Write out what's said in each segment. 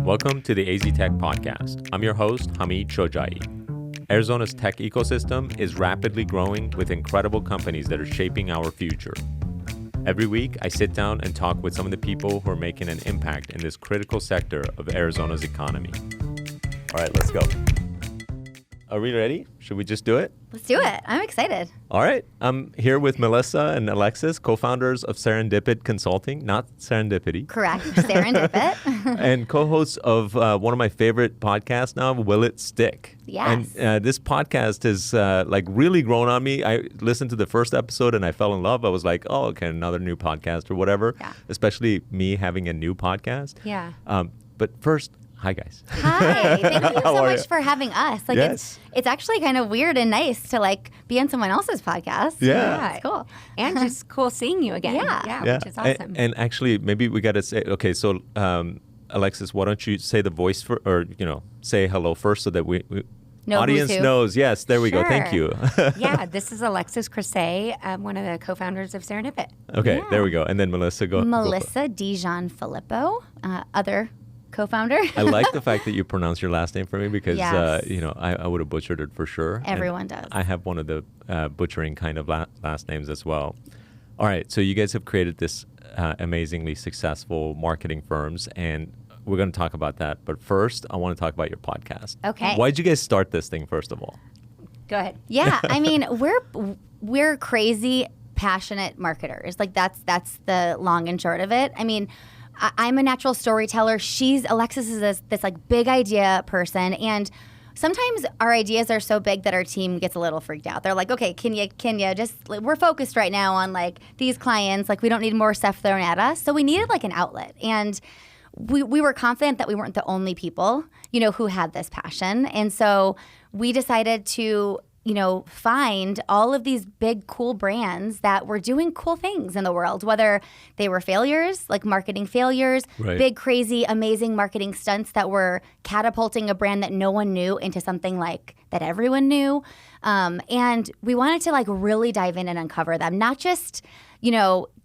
Welcome to the AZ Tech Podcast. I'm your host, Hamid. Arizona's tech ecosystem is rapidly growing with incredible companies that are shaping our future. Every week, I sit down and talk with some of the people who are making an impact in this critical sector of Arizona's economy. All right, let's go. Are we ready? Should we just do it? Let's do it. I'm excited. All right. I'm here with Melissa and Alexis, co-founders of Serendipit Consulting, not Serendipity. Correct. Serendipit. And co-hosts of one of my favorite podcasts now, Will It Stick? Yes. And this podcast has really grown on me. I listened to the first episode and I fell in love. I was like, oh, okay, another new podcast or whatever, especially me having a new podcast. Yeah. But first, hi, guys. Hi. Thank you so much for having us. Yes. It's actually kind of weird and nice to be on someone else's podcast. Yeah. It's cool. And just cool seeing you again. Yeah. Which is awesome. And actually, maybe we got to say, okay, so Alexis, why don't you say the voice say hello first so that we audience knows. Yes, there we go. Thank you. Yeah, this is Alexis Krisay, one of the co-founders of Serendipit. Okay, there we go. And then Melissa, Melissa DiGianfilippo, other co-founder. I like the fact that you pronounce your last name for me because, yes. I would have butchered it for sure. Everyone does. I have one of the butchering kind of last names as well. All right, so you guys have created this amazingly successful marketing firms, and we're going to talk about that. But first, I want to talk about your podcast. Okay. Why did you guys start this thing, first of all? Go ahead. Yeah, I mean, we're crazy, passionate marketers. That's the long and short of it. I mean, I'm a natural storyteller. Alexis is this big idea person, and sometimes our ideas are so big that our team gets a little freaked out. They're like, okay, can you just, we're focused right now on these clients, we don't need more stuff thrown at us. So we needed an outlet, and we were confident that we weren't the only people, who had this passion. And so we decided to, find all of these big, cool brands that were doing cool things in the world, whether they were failures, marketing failures, right. Big, crazy, amazing marketing stunts that were catapulting a brand that no one knew into something that everyone knew. And we wanted to really dive in and uncover them, not just,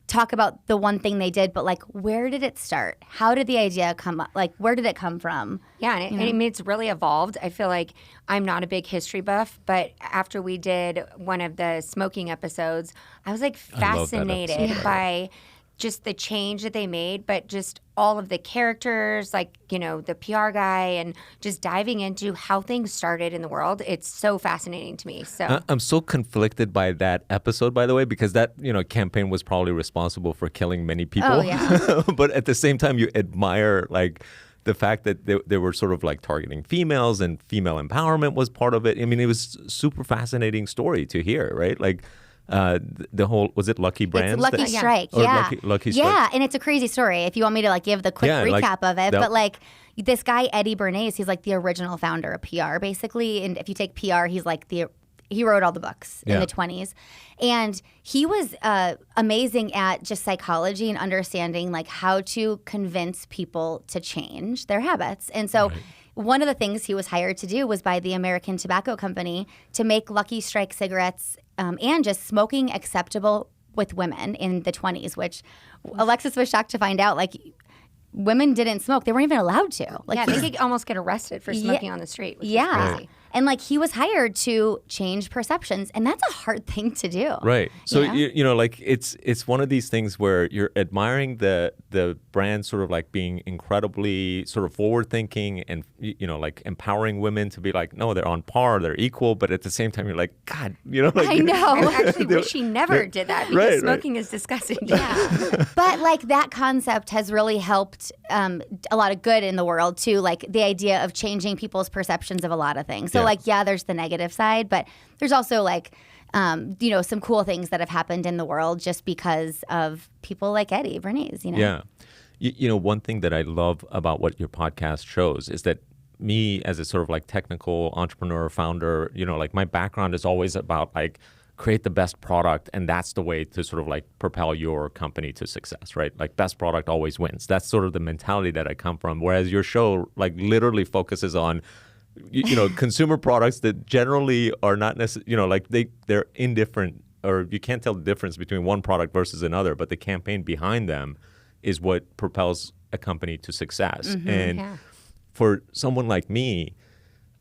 talk about the one thing they did, but where did it start? How did the idea come up? Where did it come from? Yeah, and it's really evolved. I feel like I'm not a big history buff, but after we did one of the smoking episodes, I was fascinated by just the change that they made, but just all of the characters, the PR guy, and just diving into how things started in the world. It's so fascinating to me. So I'm so conflicted by that episode, by the way, because that campaign was probably responsible for killing many people. Oh, yeah. But at the same time, you admire the fact that they were sort of targeting females, and female empowerment was part of it. I mean, it was a super fascinating story to hear, right? The whole, was it Lucky Brands? It's Lucky Strike, yeah. Lucky Strike. Yeah, and it's a crazy story if you want me to give the quick recap of it. But this guy, Eddie Bernays, he's the original founder of PR, basically. And if you take PR, he's he wrote all the books in the 1920s. And he was amazing at just psychology and understanding how to convince people to change their habits. And so one of the things he was hired to do was by the American Tobacco Company to make Lucky Strike cigarettes and just smoking acceptable with women in the 1920s, which Alexis was shocked to find out, women didn't smoke. They weren't even allowed to. They could almost get arrested for smoking on the street, which is crazy. And he was hired to change perceptions, and that's a hard thing to do. Right. So it's one of these things where you're admiring the brand sort of being incredibly sort of forward thinking and empowering women to be no, they're on par, they're equal, but at the same time you're God, I know. I actually wish he never did that because smoking is disgusting. Yeah. But that concept has really helped a lot of good in the world too. The idea of changing people's perceptions of a lot of things. So there's the negative side, but there's also some cool things that have happened in the world just because of people like Eddie Bernays, Yeah. One thing that I love about what your podcast shows is that me as a sort of technical entrepreneur, founder, my background is always about create the best product, and that's the way to sort of propel your company to success, right? Best product always wins. That's sort of the mentality that I come from. Whereas your show literally focuses on consumer products that generally are not necessarily, they're indifferent, or you can't tell the difference between one product versus another, but the campaign behind them is what propels a company to success. Mm-hmm, and for someone like me,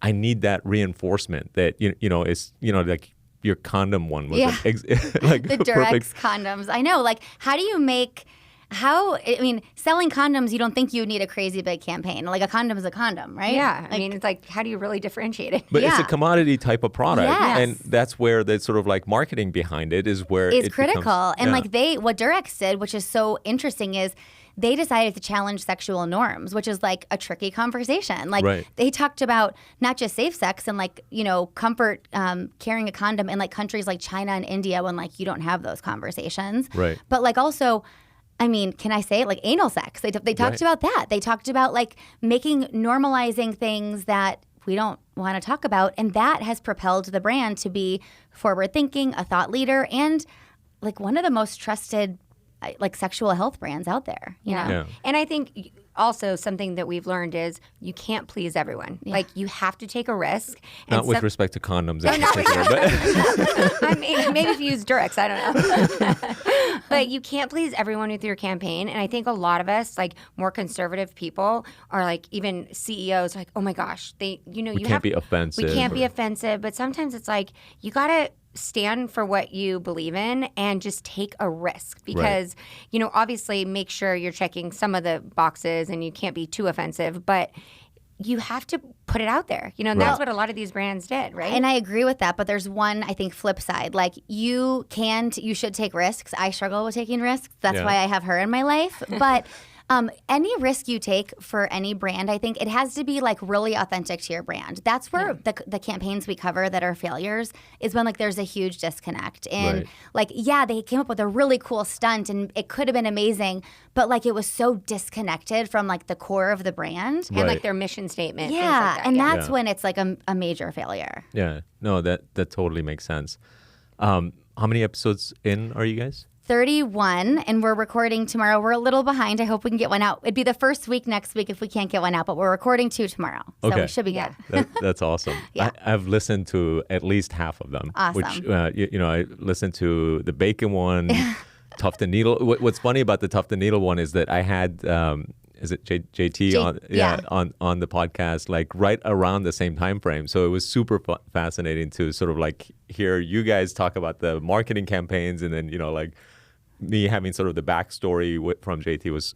I need that reinforcement that it's like your condom one was like the Durex condoms. I know. Like, how do you make? Selling condoms, you don't think you need a crazy big campaign. Like, a condom is a condom, right? Yeah. I mean, it's like, how do you really differentiate it? But it's a commodity type of product. Yes. And that's where the sort of like marketing behind it is where it's it critical. becomes, and what Durex did, which is so interesting, is they decided to challenge sexual norms, which is like a tricky conversation. Like they talked about not just safe sex and like, comfort carrying a condom in like countries like China and India when like you don't have those conversations. Right. But like also, can I say it? Like anal sex. They talked about that. They talked about like normalizing things that we don't want to talk about. And that has propelled the brand to be forward thinking, a thought leader, and like one of the most trusted like sexual health brands out there. You know? Yeah. And I think also something that we've learned is you can't please everyone. Yeah. Like you have to take a risk. Not with respect to condoms in particular. But I mean, maybe if you use Durex, I don't know. But you can't please everyone with your campaign. And I think a lot of us, like more conservative people, are like even CEOs, like, oh my gosh, we can't be offensive. We can't be offensive. But sometimes it's like you got to stand for what you believe in and just take a risk because, obviously make sure you're checking some of the boxes and you can't be too offensive, but you have to put it out there. And that's what a lot of these brands did, right? And I agree with that, but there's one, I think, flip side. Like you should take risks. I struggle with taking risks. That's why I have her in my life. But any risk you take for any brand, I think it has to be like really authentic to your brand. That's where the campaigns we cover that are failures is when like there's a huge disconnect. And they came up with a really cool stunt and it could have been amazing, but like it was so disconnected from like the core of the brand. And like their mission statement. Yeah. Things like that. And that's when it's like a major failure. Yeah. No, that totally makes sense. How many episodes in are you guys? 31, and we're recording tomorrow. We're a little behind. I hope we can get one out. It'd be the first week next week if we can't get one out, but we're recording 2 tomorrow. So we should be good. That's awesome. Yeah. I've listened to at least half of them. Awesome. Which, I listened to the bacon one, Tuft and Needle. What's funny about the Tuft and Needle one is that I had... is it JT on the podcast like right around the same time frame, so it was super fascinating to sort of like hear you guys talk about the marketing campaigns and then like me having sort of the backstory from JT was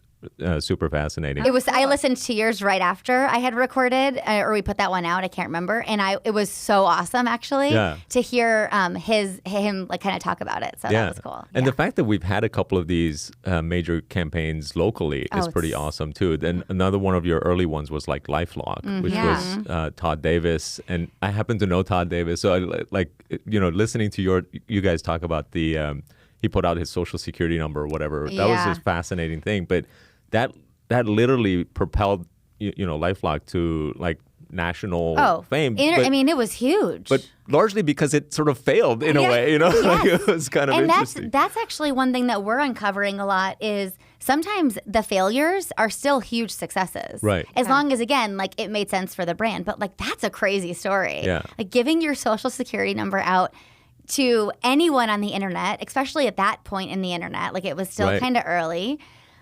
super fascinating. It was. I listened to yours right after I had recorded, or we put that one out. I can't remember, and it was so awesome actually to hear him like kind of talk about it. So that was cool. And the fact that we've had a couple of these major campaigns locally is pretty awesome too. Then another one of your early ones was like LifeLock, which was Todd Davis, and I happen to know Todd Davis, so I like listening to you guys talk about the. He put out his social security number or whatever. That was a fascinating thing. But that literally propelled LifeLock to like national fame. It was huge. But largely because it sort of failed in a way, like it was kind of interesting. That's actually one thing that we're uncovering a lot is sometimes the failures are still huge successes. Right. As long as, again, like it made sense for the brand. But like that's a crazy story. Yeah. Like giving your social security number out to anyone on the internet, especially at that point in the internet, like it was still kind of early.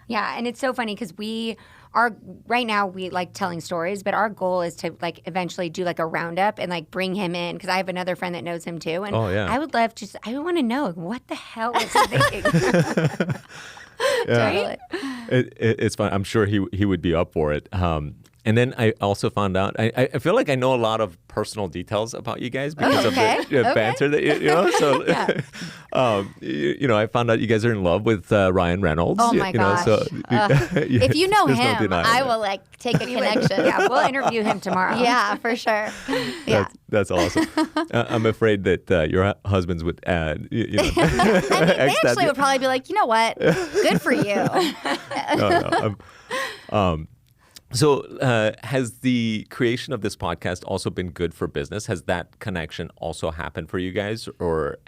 Yeah, and it's so funny because right now we like telling stories, but our goal is to like eventually do like a roundup and like bring him in because I have another friend that knows him too, and I would love I want to know what the hell was he thinking. Right? It's fun. I'm sure he would be up for it. And then I also found out, I feel like I know a lot of personal details about you guys because of the banter that, so, I found out you guys are in love with Ryan Reynolds. Oh my gosh. So, if you know him, I will like take a connection. Yeah, we'll interview him tomorrow. Yeah, for sure. Yeah. That's awesome. I'm afraid that your husbands would add, they actually would probably be like, you know what? Good for you. So has the creation of this podcast also been good for business? Has that connection also happened for you guys? Or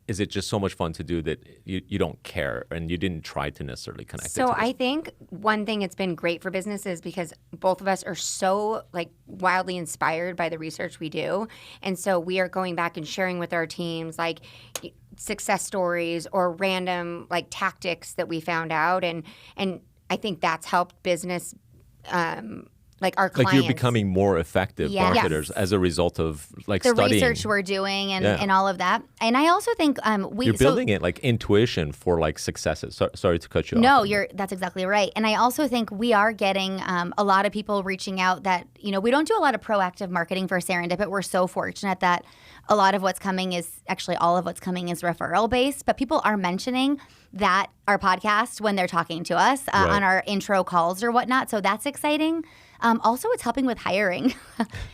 is it just so much fun to do that you don't care and you didn't try to necessarily connect it to I think one thing it's been great for business is because both of us are so like wildly inspired by the research we do. And so we are going back and sharing with our teams like success stories or random like tactics that we found out. And I think that's helped business like our clients. Like you're becoming more effective marketers as a result of like the studying. research we're doing and all of that. And I also think you're building it like intuition for like successes. Sorry to cut you off. No, that's exactly right. And I also think we are getting a lot of people reaching out that, you know, we don't do a lot of proactive marketing for Serendipit. We're so fortunate that a lot of what's coming is actually all of what's coming is referral based, but people are mentioning that our podcast when they're talking to us on our intro calls or whatnot. So that's exciting. Also, it's helping with hiring.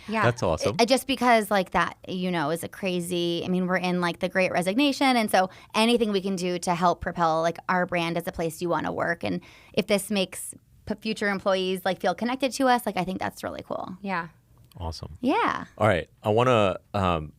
Yeah. That's awesome. Just because like that, you know, is a crazy, I mean, we're in like the Great Resignation. And so anything we can do to help propel like our brand as a place you want to work. And if this makes future employees like feel connected to us, like I think that's really cool. Yeah. Awesome. Yeah. All right. I want to,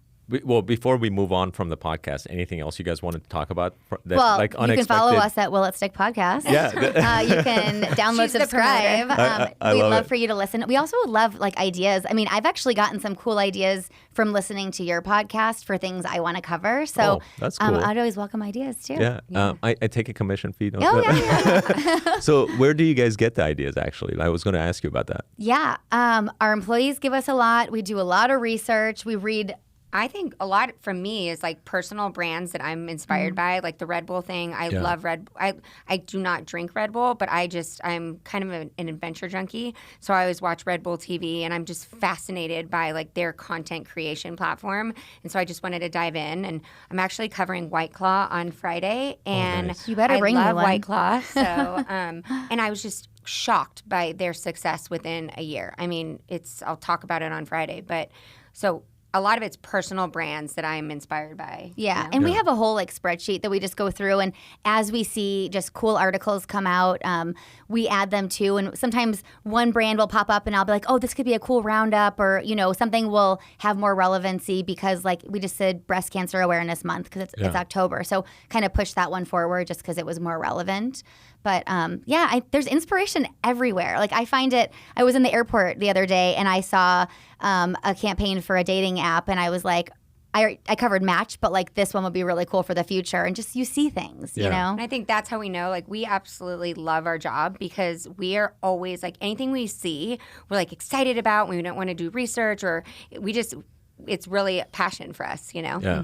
well, before we move on from the podcast, anything else you guys want to talk about? That, Well, like, you unexpected? can follow us at Will It Stick Podcast. Yeah. You can download, She's the subscribe. I We'd love love it. for you to listen. We also would love like ideas. I mean, I've actually gotten some cool ideas from listening to your podcast for things I want to cover. So that's cool. I'd always welcome ideas too. Yeah. I take a commission fee. Oh, yeah. So where do you guys get the ideas, actually? I was going to ask you about that. Yeah. Our employees give us a lot. We do a lot of research. We read. I think a lot from me is like personal brands that I'm inspired by, like the Red Bull thing. I love I do not drink Red Bull, but I'm kind of an adventure junkie. So I always watch Red Bull TV, and I'm just fascinated by like their content creation platform. And so I just wanted to dive in, and I'm actually covering White Claw on Friday, and nice. You better bring me I love one. White Claw. So and I was just shocked by their success within a year. I mean, I'll talk about it on Friday, but so a lot of it's personal brands that I'm inspired by. Yeah. You know? And we have a whole like spreadsheet that we just go through. And as we see just cool articles come out, we add them too. And sometimes one brand will pop up and I'll be like, oh, this could be a cool roundup, or, you know, something will have more relevancy because like we just did Breast Cancer Awareness Month because it's October. So kind of push that one forward just because it was more relevant. But there's inspiration everywhere. Like I find it, I was in the airport the other day and I saw a campaign for a dating app and I was like, I covered Match, but like this one would be really cool for the future. And just you see things, you know? And I think that's how we know, like we absolutely love our job because we are always like anything we see, we're like excited about. We don't want to do research or it's really a passion for us, you know? Yeah.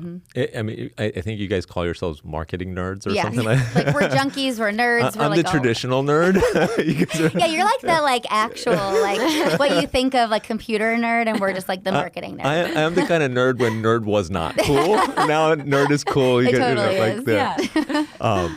I mean, I think you guys call yourselves marketing nerds or something like that. Like we're junkies, we're nerds. I'm like, the traditional nerd. You guys are... Yeah, you're like the like actual like what you think of like computer nerd, and we're just like the marketing nerd. I am the kind of nerd when nerd was not cool. Now nerd is cool. It totally is. Yeah.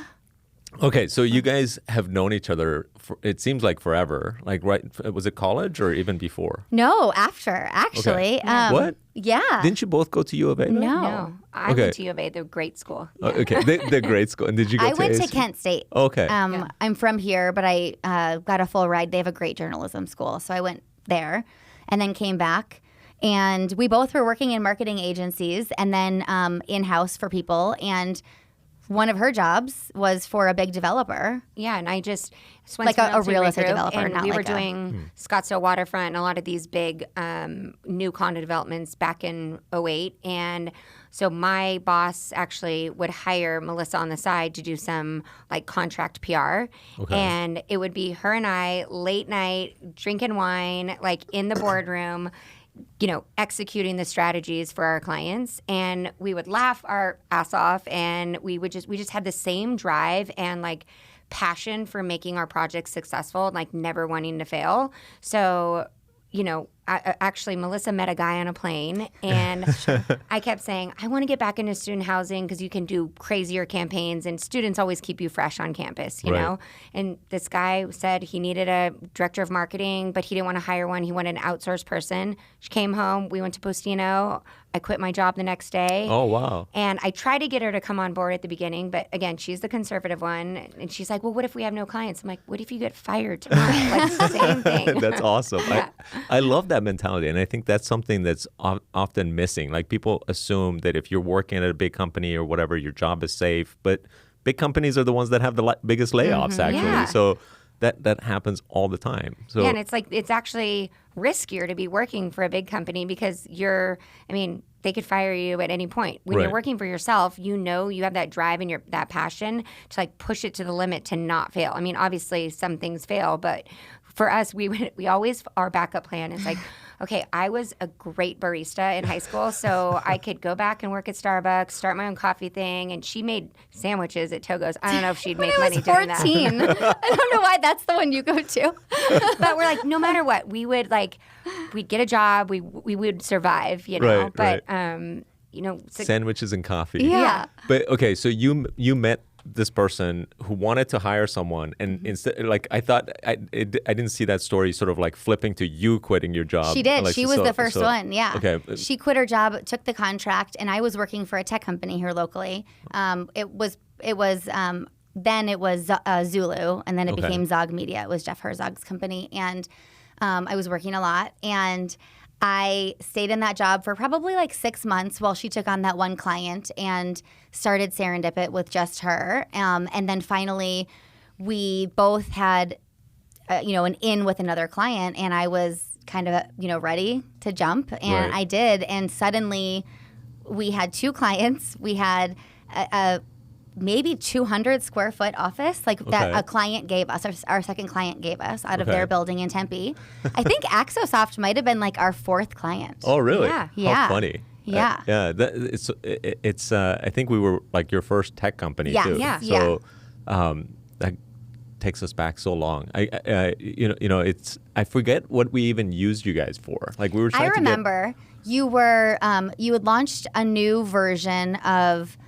Okay, so you guys have known each other, it seems like forever. Like, right, was it college or even before? No, after, actually. Okay. What? Yeah. Didn't you both go to U of A? No. I went to U of A, the great school. Yeah. Okay, they're great school. And did you go I went to ASU? Kent State. Okay. I'm from here, but I got a full ride. They have a great journalism school. So I went there and then came back. And we both were working in marketing agencies and then in-house for people. And one of her jobs was for a big developer. Yeah, and I just went like to a real estate group, developer, and not we were like doing Scottsdale Waterfront and a lot of these big new condo developments back in 2008. And so my boss actually would hire Melissa on the side to do some like contract PR. Okay. And it would be her and I late night drinking wine, like in the boardroom, you know, executing the strategies for our clients, and we would laugh our ass off, and we just had the same drive and like passion for making our projects successful and like never wanting to fail. So, you know, actually Melissa met a guy on a plane, and I kept saying, I want to get back into student housing because you can do crazier campaigns and students always keep you fresh on campus, you know? And this guy said he needed a director of marketing, but he didn't want to hire one. He wanted an outsourced person. She came home. We went to Postino. I quit my job the next day. Oh, wow. And I tried to get her to come on board at the beginning, but again, she's the conservative one. And she's like, well, what if we have no clients? I'm like, what if you get fired tomorrow? Like, it's the same thing. That's awesome. I love that mentality. And I think that's something that's often missing. Like people assume that if you're working at a big company or whatever, your job is safe. But big companies are the ones that have the biggest layoffs, actually. Yeah. So that happens all the time. So yeah, and it's like it's actually riskier to be working for a big company because they could fire you at any point. When you're working for yourself, you know you have that drive and that passion to like push it to the limit to not fail. I mean, obviously some things fail, but for us, we always, our backup plan is like, okay, I was a great barista in high school, so I could go back and work at Starbucks, start my own coffee thing, and she made sandwiches at Togo's. I don't know if she'd make money doing that. I don't know why that's the one you go to. But we're like, no matter what, we'd get a job, we would survive, you know. Right, but sandwiches and coffee. Yeah. But okay, so you met this person who wanted to hire someone, and instead, like, I thought I didn't see that story sort of like flipping to you quitting your job. She did. Alexis. She was the first one. Yeah. Okay. She quit her job, took the contract, and I was working for a tech company here locally. Then it was Zulu, and then it became Zog Media. It was Jeff Herzog's company, and I was working a lot, and I stayed in that job for probably like 6 months while she took on that one client and started Serendipit with just her. And then finally, we both had, an in with another client, and I was kind of, ready to jump, and I did. And suddenly, we had 2 clients. We had a maybe 200 square foot office that a client gave us, our second client gave us out of their building in Tempe. I think Axosoft might have been like our 4th client. Oh, really? Yeah. How funny. Yeah. It's I think we were like your first tech company too. Yeah. So that takes us back so long. It's I forget what we even used you guys for. Like we were trying I remember you were you had launched a new version of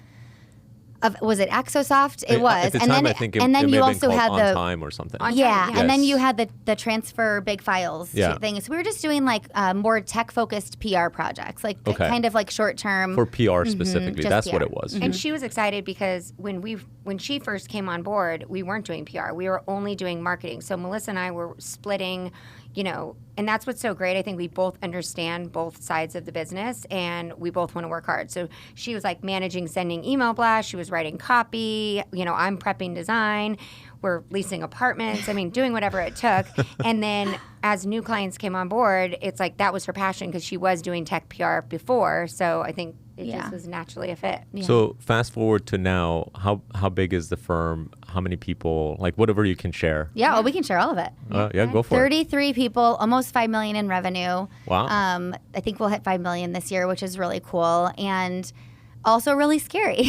was it Axosoft? It was. At the time, I think it may you have also been had called On Time or something. Yeah, Yes. and then you had the transfer big files thing. So we were just doing like more tech-focused PR projects, like kind of like short-term. For PR specifically, that's PR. what it was. And she was excited because when she first came on board, we weren't doing PR. We were only doing marketing. So Melissa and I were splitting, and that's what's so great. I think we both understand both sides of the business, and we both want to work hard. So she was like managing sending email blasts. She was writing copy. I'm prepping design. We're leasing apartments. I mean, doing whatever it took. And then as new clients came on board, it's like that was her passion because she was doing tech PR before. So I think it just was naturally a fit. Yeah. So fast forward to now, how big is the firm? How many people? Like whatever you can share. Yeah, well, we can share all of it. Go for it. 33 people, almost $5 million in revenue. Wow. I think we'll hit $5 million this year, which is really cool. And also really scary.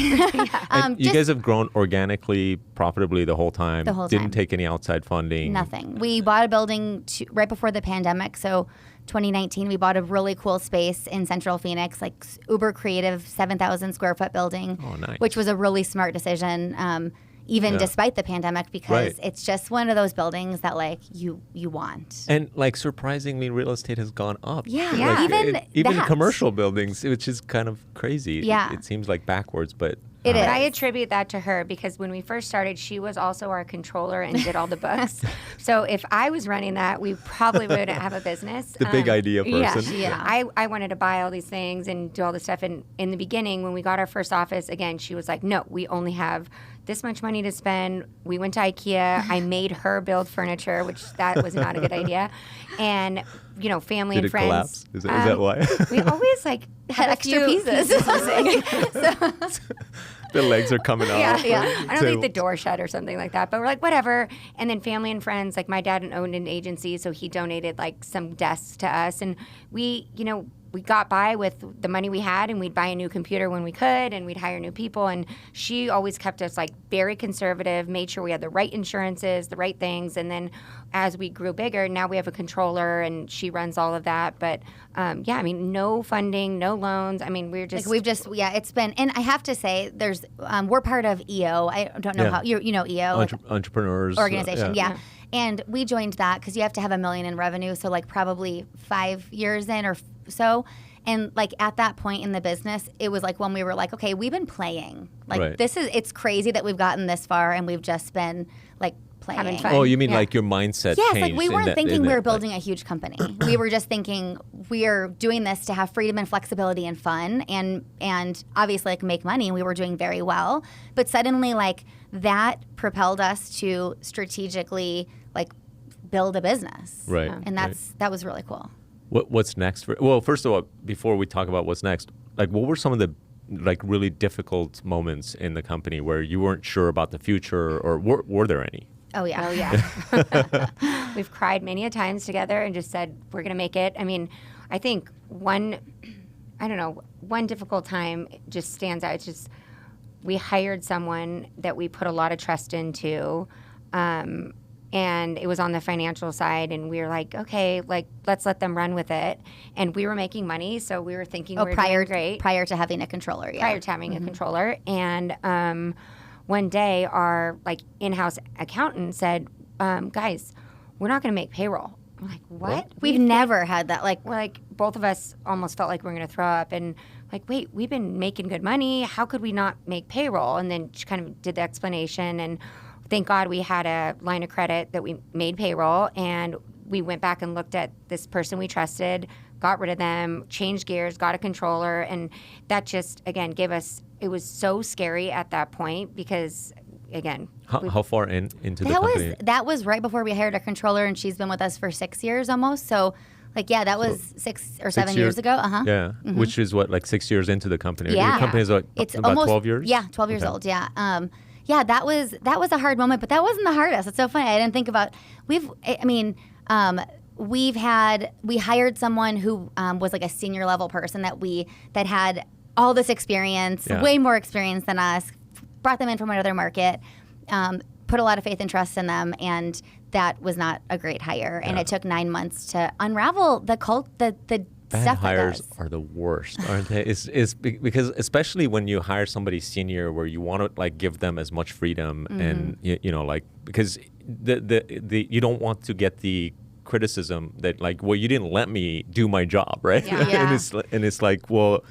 And you guys have grown organically, profitably the whole time. Didn't take any outside funding. Nothing. We bought a building right before the pandemic. So 2019, we bought a really cool space in Central Phoenix, like uber creative 7,000 square foot building, nice. Which was a really smart decision. Even despite the pandemic, because it's just one of those buildings that like you want. And like surprisingly, real estate has gone up. Yeah. Like, even commercial buildings, which is kind of crazy. Yeah. It seems like backwards, but It is. I attribute that to her because when we first started, she was also our controller and did all the books. So if I was running that, we probably wouldn't have a business. The big idea person. Yeah. I wanted to buy all these things and do all this stuff. And in the beginning, when we got our first office, again, she was like, no, we only have this much money to spend. We went to IKEA. I made her build furniture, which that was not a good idea. And, family Did and it friends. Collapse? Is that why? We always Had extra pieces. The legs are coming off. Yeah. I don't think the door shut or something like that. But we're like, whatever. And then family and friends, like my dad owned an agency, so he donated like some desks to us. And we got by with the money we had, and we'd buy a new computer when we could, and we'd hire new people. And she always kept us like very conservative, made sure we had the right insurances, the right things. And then as we grew bigger, now we have a controller, and she runs all of that. But no funding, no loans. I mean, we're just it's been, and I have to say, there's we're part of EO. I don't know how you know EO, entrepreneurs organization. Yeah. And we joined that because you have to have $1 million in revenue. So like probably 5 years in or so. And like at that point in the business, it was like when we were like, okay, we've been playing. Like it's crazy that we've gotten this far and we've just been like playing. Having fun. Oh, you mean like your mindset Yes, changed? like we weren't thinking we were building a huge company. We were just thinking we are doing this to have freedom and flexibility and fun and obviously like make money. And we were doing very well. But suddenly like that propelled us to strategically like build a business. Right. And that was really cool. What's next? Well, first of all, before we talk about what's next, like what were some of the like really difficult moments in the company where you weren't sure about the future, or were there any? Oh yeah. We've cried many a times together and just said, we're going to make it. I mean, I think one difficult time just stands out. It's just we hired someone that we put a lot of trust into, and it was on the financial side, and we were like, okay, like let's let them run with it. And we were making money, so we were thinking we were doing great. Prior to having a controller, yeah. Prior to having a controller. And one day our like in-house accountant said, guys, we're not going to make payroll. I'm like, what? We've never had that. Like, we're like, both of us almost felt like we were going to throw up. And like, wait, we've been making good money. How could we not make payroll? And then she kind of did the explanation. And thank God we had a line of credit that we made payroll. And we went back and looked at this person we trusted, got rid of them, changed gears, got a controller. And that just, again, gave us, it was so scary at that point because, again. How far into the company? That was right before we hired a controller, and she's been with us for 6 years almost. So, like, yeah, that was 6 or 7 years ago. Uh-huh. Yeah, which is what, like 6 years into the company? Yeah. Your company is like it's about almost, 12 years? Yeah, 12 years old, yeah. Yeah, that was a hard moment, but that wasn't the hardest. It's so funny. I didn't think about, we hired someone who was like a senior level person that had all this experience, way more experience than us, brought them in from another market, put a lot of faith and trust in them, and that was not a great hire. And it took 9 months to unravel the Bad stuff hires are the worst, aren't they? It's because especially when you hire somebody senior, where you want to like give them as much freedom, and you know, like because the you don't want to get the criticism that like, well, you didn't let me do my job, right? Yeah. and it's like, well,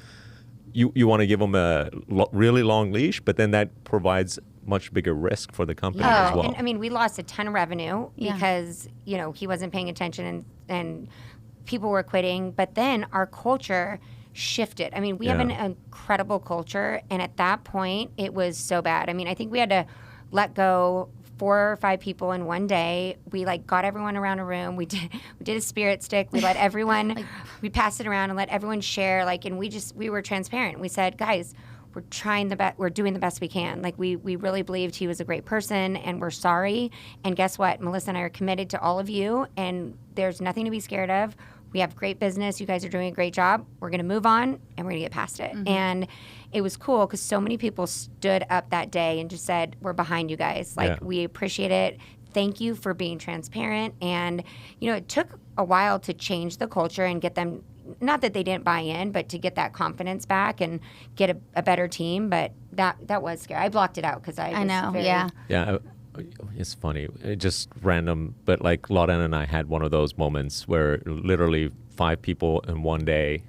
you want to give them a really long leash, but then that provides much bigger risk for the company as well. And I mean, we lost a ton of revenue because he wasn't paying attention and people were quitting. But then our culture shifted. I mean, we have an incredible culture, and at that point, it was so bad. I mean, I think we had to let go 4 or 5 people in one day. We like got everyone around a room. We did a spirit stick. We let everyone, we passed it around and let everyone share. Like, and we were transparent. We said, guys, we're trying we're doing the best we can. Like we really believed he was a great person, and we're sorry. And guess what? Melissa and I are committed to all of you, and there's nothing to be scared of. We have great business. You guys are doing a great job. We're going to move on, and we're going to get past it. And it was cool because so many people stood up that day and just said, we're behind you guys. Like, we appreciate it. Thank you for being transparent. And, it took a while to change the culture and get them, not that they didn't buy in, but to get that confidence back and get a better team. But that was scary. I blocked it out because I know. Yeah. It's funny, just random, but like Lauren and I had one of those moments where literally 5 people in one day,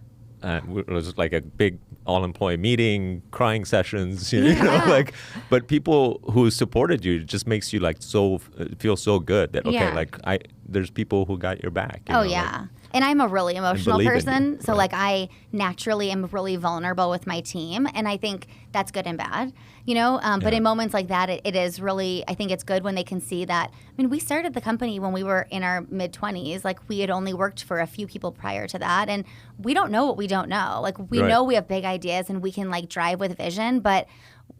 it was like a big all-employee meeting, crying sessions, but people who supported you, it just makes you like feel so good that, okay, there's people who got your back. And I'm a really emotional person, so like I naturally am really vulnerable with my team, and I think that's good and bad, But in moments like that, it is really, I think it's good when they can see that. I mean, we started the company when we were in our mid-20s. Like, we had only worked for a few people prior to that, and we don't know what we don't know. Like, we know we have big ideas and we can like drive with vision, but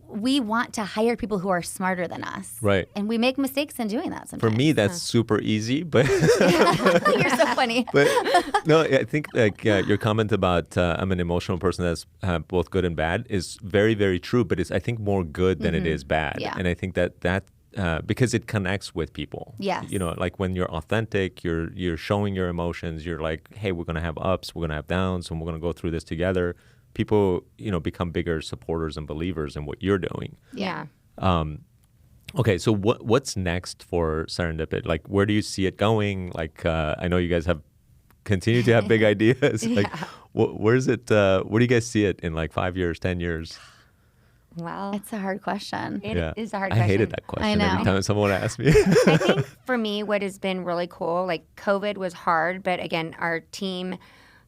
we want to hire people who are smarter than us. Right. And we make mistakes in doing that sometimes. For me, that's super easy, but... You're so funny. But no, I think like your comment about I'm an emotional person that's both good and bad is very, very true, but it's, I think, more good than it is bad. Yeah. And I think that because it connects with people. Yes. Like when you're authentic, you're showing your emotions, you're like, hey, we're going to have ups, we're going to have downs, and we're going to go through this together. People, become bigger supporters and believers in what you're doing. Yeah. Okay, so what's next for Serendipit? Like, where do you see it going? Like, I know you guys have continued to have big ideas. Like, where's it? Where do you guys see it in like 5 years, 10 years? Well, it's a hard question. It is a hard question. I hated that question every time someone asked me. I think for me, what has been really cool, like COVID was hard, but again, our team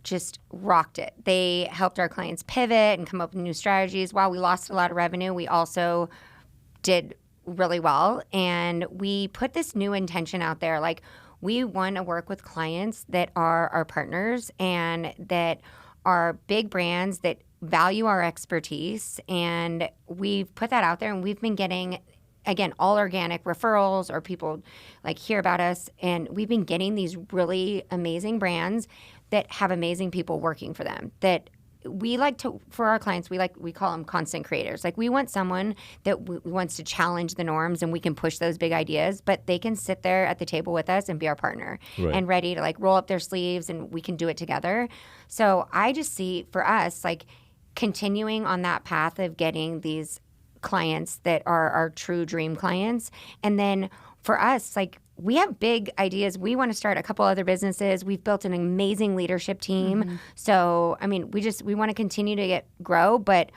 just rocked it. They helped our clients pivot and come up with new strategies. While we lost a lot of revenue, we also did really well. And we put this new intention out there. Like, we want to work with clients that are our partners and that are big brands that value our expertise. And we've put that out there, and we've been getting again, all organic referrals or people like hear about us. And we've been getting these really amazing brands that have amazing people working for them that we like to, for our clients, we call them constant creators. Like we want someone that wants to challenge the norms and we can push those big ideas, but they can sit there at the table with us and be our partner and ready to like roll up their sleeves and we can do it together. So I just see for us, like continuing on that path of getting these clients that are our true dream clients. And then for us, like we have big ideas. We want to start a couple other businesses. We've built an amazing leadership team. So, I mean, we want to continue to grow, but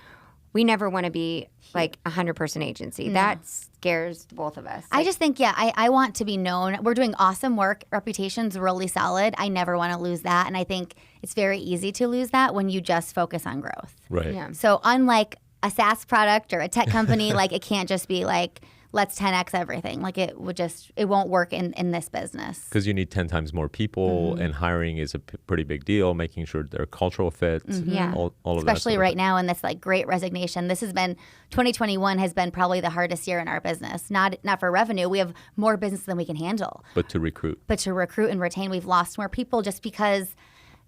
we never want to be like a 100% agency. That scares both of us. I just think, I want to be known. We're doing awesome work. Reputation's really solid. I never want to lose that. And I think it's very easy to lose that when you just focus on growth. Right. Yeah. So unlike a SaaS product or a tech company, like it can't just be like, let's 10x everything. Like it won't work in this business. Because you need 10 times more people, and hiring is a pretty big deal, making sure they're cultural fit, all of that. Especially right now in this like great resignation. 2021 has been probably the hardest year in our business. Not for revenue. We have more business than we can handle. But to recruit and retain, we've lost more people just because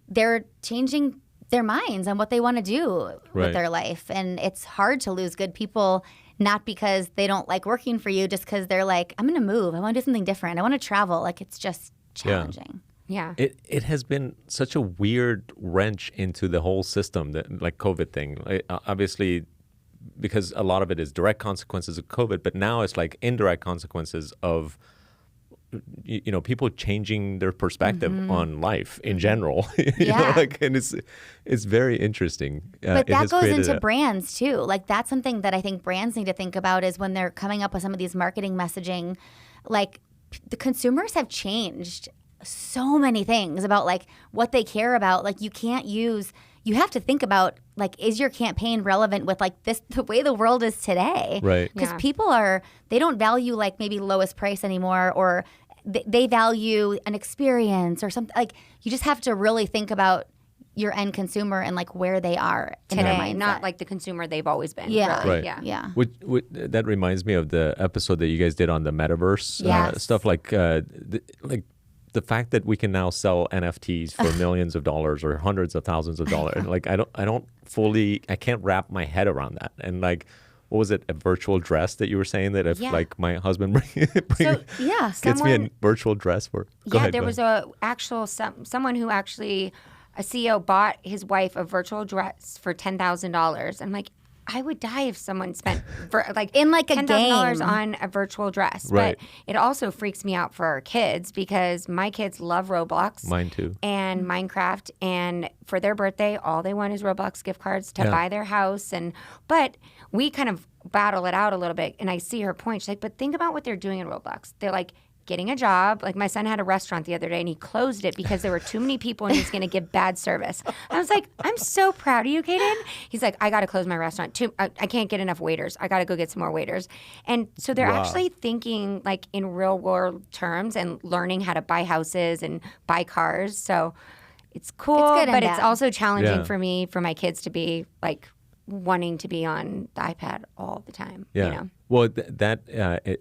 they're changing their minds on what they want to do with their life. And it's hard to lose good people, not because they don't like working for you, just because they're like, I'm going to move. I want to do something different. I want to travel. Like, it's just challenging. Yeah. It has been such a weird wrench into the whole system, that like COVID thing. Obviously, because a lot of it is direct consequences of COVID, but now it's like indirect consequences of people changing their perspective on life in general. And it's very interesting. But that goes into brands too. Like that's something that I think brands need to think about is when they're coming up with some of these marketing messaging, like the consumers have changed so many things about like what they care about. Like you have to think about like, is your campaign relevant with like the way the world is today? Right. Because people they don't value like maybe lowest price anymore, or they value an experience or something. Like you just have to really think about your end consumer and like where they are today, not like the consumer they've always been. Yeah. Really. Right. Yeah. That reminds me of the episode that you guys did on the metaverse stuff, like the fact that we can now sell NFTs for millions of dollars or hundreds of thousands of dollars. Like I can't wrap my head around that. And like, what was it, a virtual dress that you were saying that if like my husband gets me a virtual dress for? There was someone who actually, a CEO bought his wife a virtual dress for $10,000. I'm like, I would die if someone spent in like a $10,000 on a virtual dress. Right. But it also freaks me out for our kids because my kids love Roblox. Mine too. And Minecraft. And for their birthday, all they want is Roblox gift cards to buy their house. But we kind of battle it out a little bit. And I see her point. She's like, but think about what they're doing in Roblox. They're like getting a job. Like my son had a restaurant the other day and he closed it because there were too many people and he's going to give bad service. I was like, I'm so proud of you, Kaden. He's like, I got to close my restaurant. I can't get enough waiters. I got to go get some more waiters. And so they're actually thinking like in real world terms and learning how to buy houses and buy cars. So it's cool, but it's also challenging for me, for my kids to be like wanting to be on the iPad all the time. Yeah. Well, that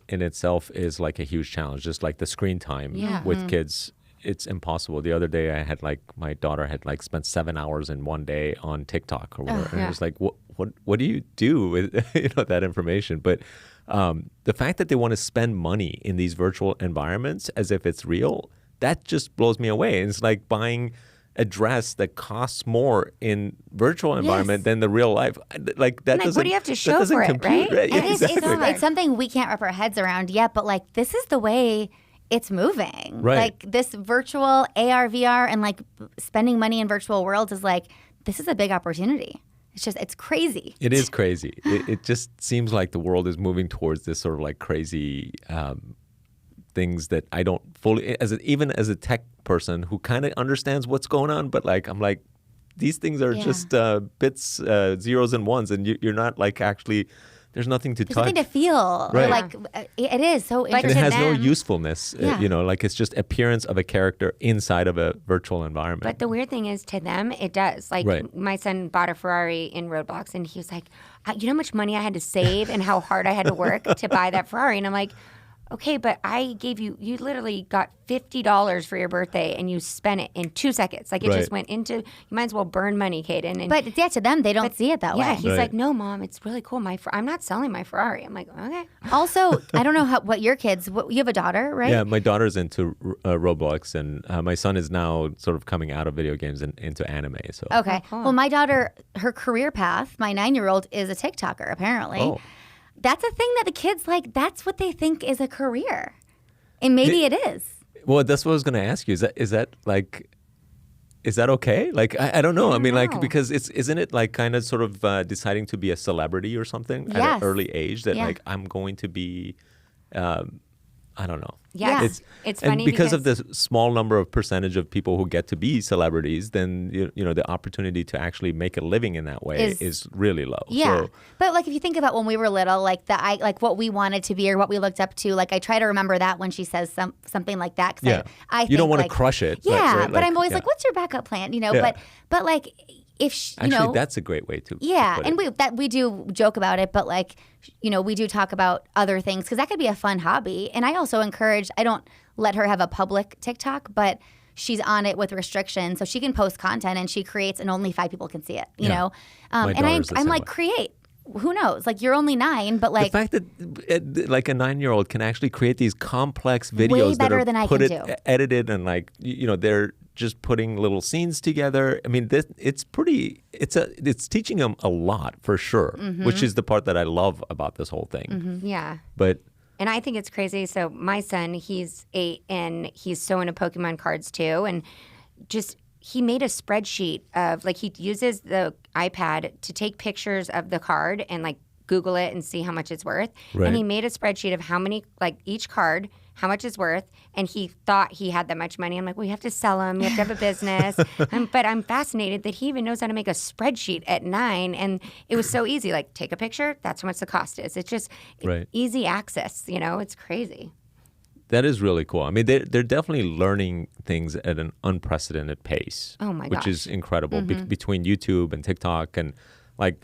in itself is like a huge challenge. Just like the screen time with kids, it's impossible. The other day, I had like my daughter had like spent 7 hours in one day on TikTok or whatever, and it was like, what do you do with that information? But the fact that they want to spend money in these virtual environments as if it's real, that just blows me away. And it's like buying a dress that costs more in virtual environment than the real life. Like that doesn't. What do you have to show for it, right? Yeah, exactly. It's something we can't wrap our heads around yet. But like this is the way it's moving. Right. Like this virtual AR, VR, and like spending money in virtual worlds is like this is a big opportunity. It's crazy. It is crazy. It just seems like the world is moving towards this sort of like crazy. Things that I don't fully, even as a tech person who kind of understands what's going on, but like I'm like, these things are just bits, zeros and ones, and you're not like actually there's nothing to There's touch. nothing to feel. Right. Or like it is so But interesting. And it has no them- usefulness, Yeah. like it's just appearance of a character inside of a virtual environment. But the weird thing is, to them, it does. Like, Right. my son bought a Ferrari in Roblox, and he was like, you know how much money I had to save and how hard I had to work to buy that Ferrari? And I'm like, okay, but I gave you literally got $50 for your birthday, and you spent it in 2 seconds. Like, it Right. just went into, you might as well burn money, Caden. And But yeah, to them, they don't see it that yeah, way. he's Right. like, no, Mom, it's really cool. I'm not selling my Ferrari. I'm like, okay. Also, I don't know what your kids. You have a daughter, right? Yeah, my daughter's into Roblox, and my son is now sort of coming out of video games and into anime. So Okay. Oh, cool. Well, my daughter, her career path, my 9-year-old, is a TikToker. Apparently, Oh. that's a thing that the kids like. That's what they think is a career, and maybe it is. Well, that's what I was going to ask you. Is that okay? Like, I don't know. I mean, like, know. because isn't it like kind of sort of deciding to be a celebrity or something at Yes. an early age that Yeah. like I'm going to be, I don't know. Yeah. It's funny because of the small number of percentage of people who get to be celebrities, then the opportunity to actually make a living in that way is really low. Yeah, So, but like if you think about when we were little, like like what we wanted to be or what we looked up to, like I try to remember that when she says something like that. 'Cause yeah, I you think, don't want to like, crush it. Yeah, right? but I'm always yeah. like, what's your backup plan? Yeah. But like if she, Actually, that's a great way to. yeah, put and it. we do joke about it, but like we do talk about other things because that could be a fun hobby. And I also encourage. I don't let her have a public TikTok, but she's on it with restrictions, so she can post content and she creates, and only 5 people can see it. You Yeah. know, My and daughter's the I'm same like, way. create. Who knows? Like you're only 9, but like the fact that like a 9-year-old can actually create these complex videos that better are than I can do. edited and like they're just putting little scenes together. I mean, it's teaching them a lot for sure, Mm-hmm. which is the part that I love about this whole thing. Yeah. But And I think it's crazy. So my son, he's 8, and he's so into Pokemon cards too. And just he made a spreadsheet of like he uses the iPad to take pictures of the card and like Google it and see how much it's worth. Right. And he made a spreadsheet of how many, like each card, how much it's worth. And he thought he had that much money. I'm like, well, you have to sell them. You have to have a business. But I'm fascinated that he even knows how to make a spreadsheet at 9. And it was so easy. Like, take a picture. That's how much the cost is. It's just Right. easy access. It's crazy. that is really cool. I mean, they're definitely learning things at an unprecedented pace. Oh, my which is gosh. incredible between YouTube and TikTok and like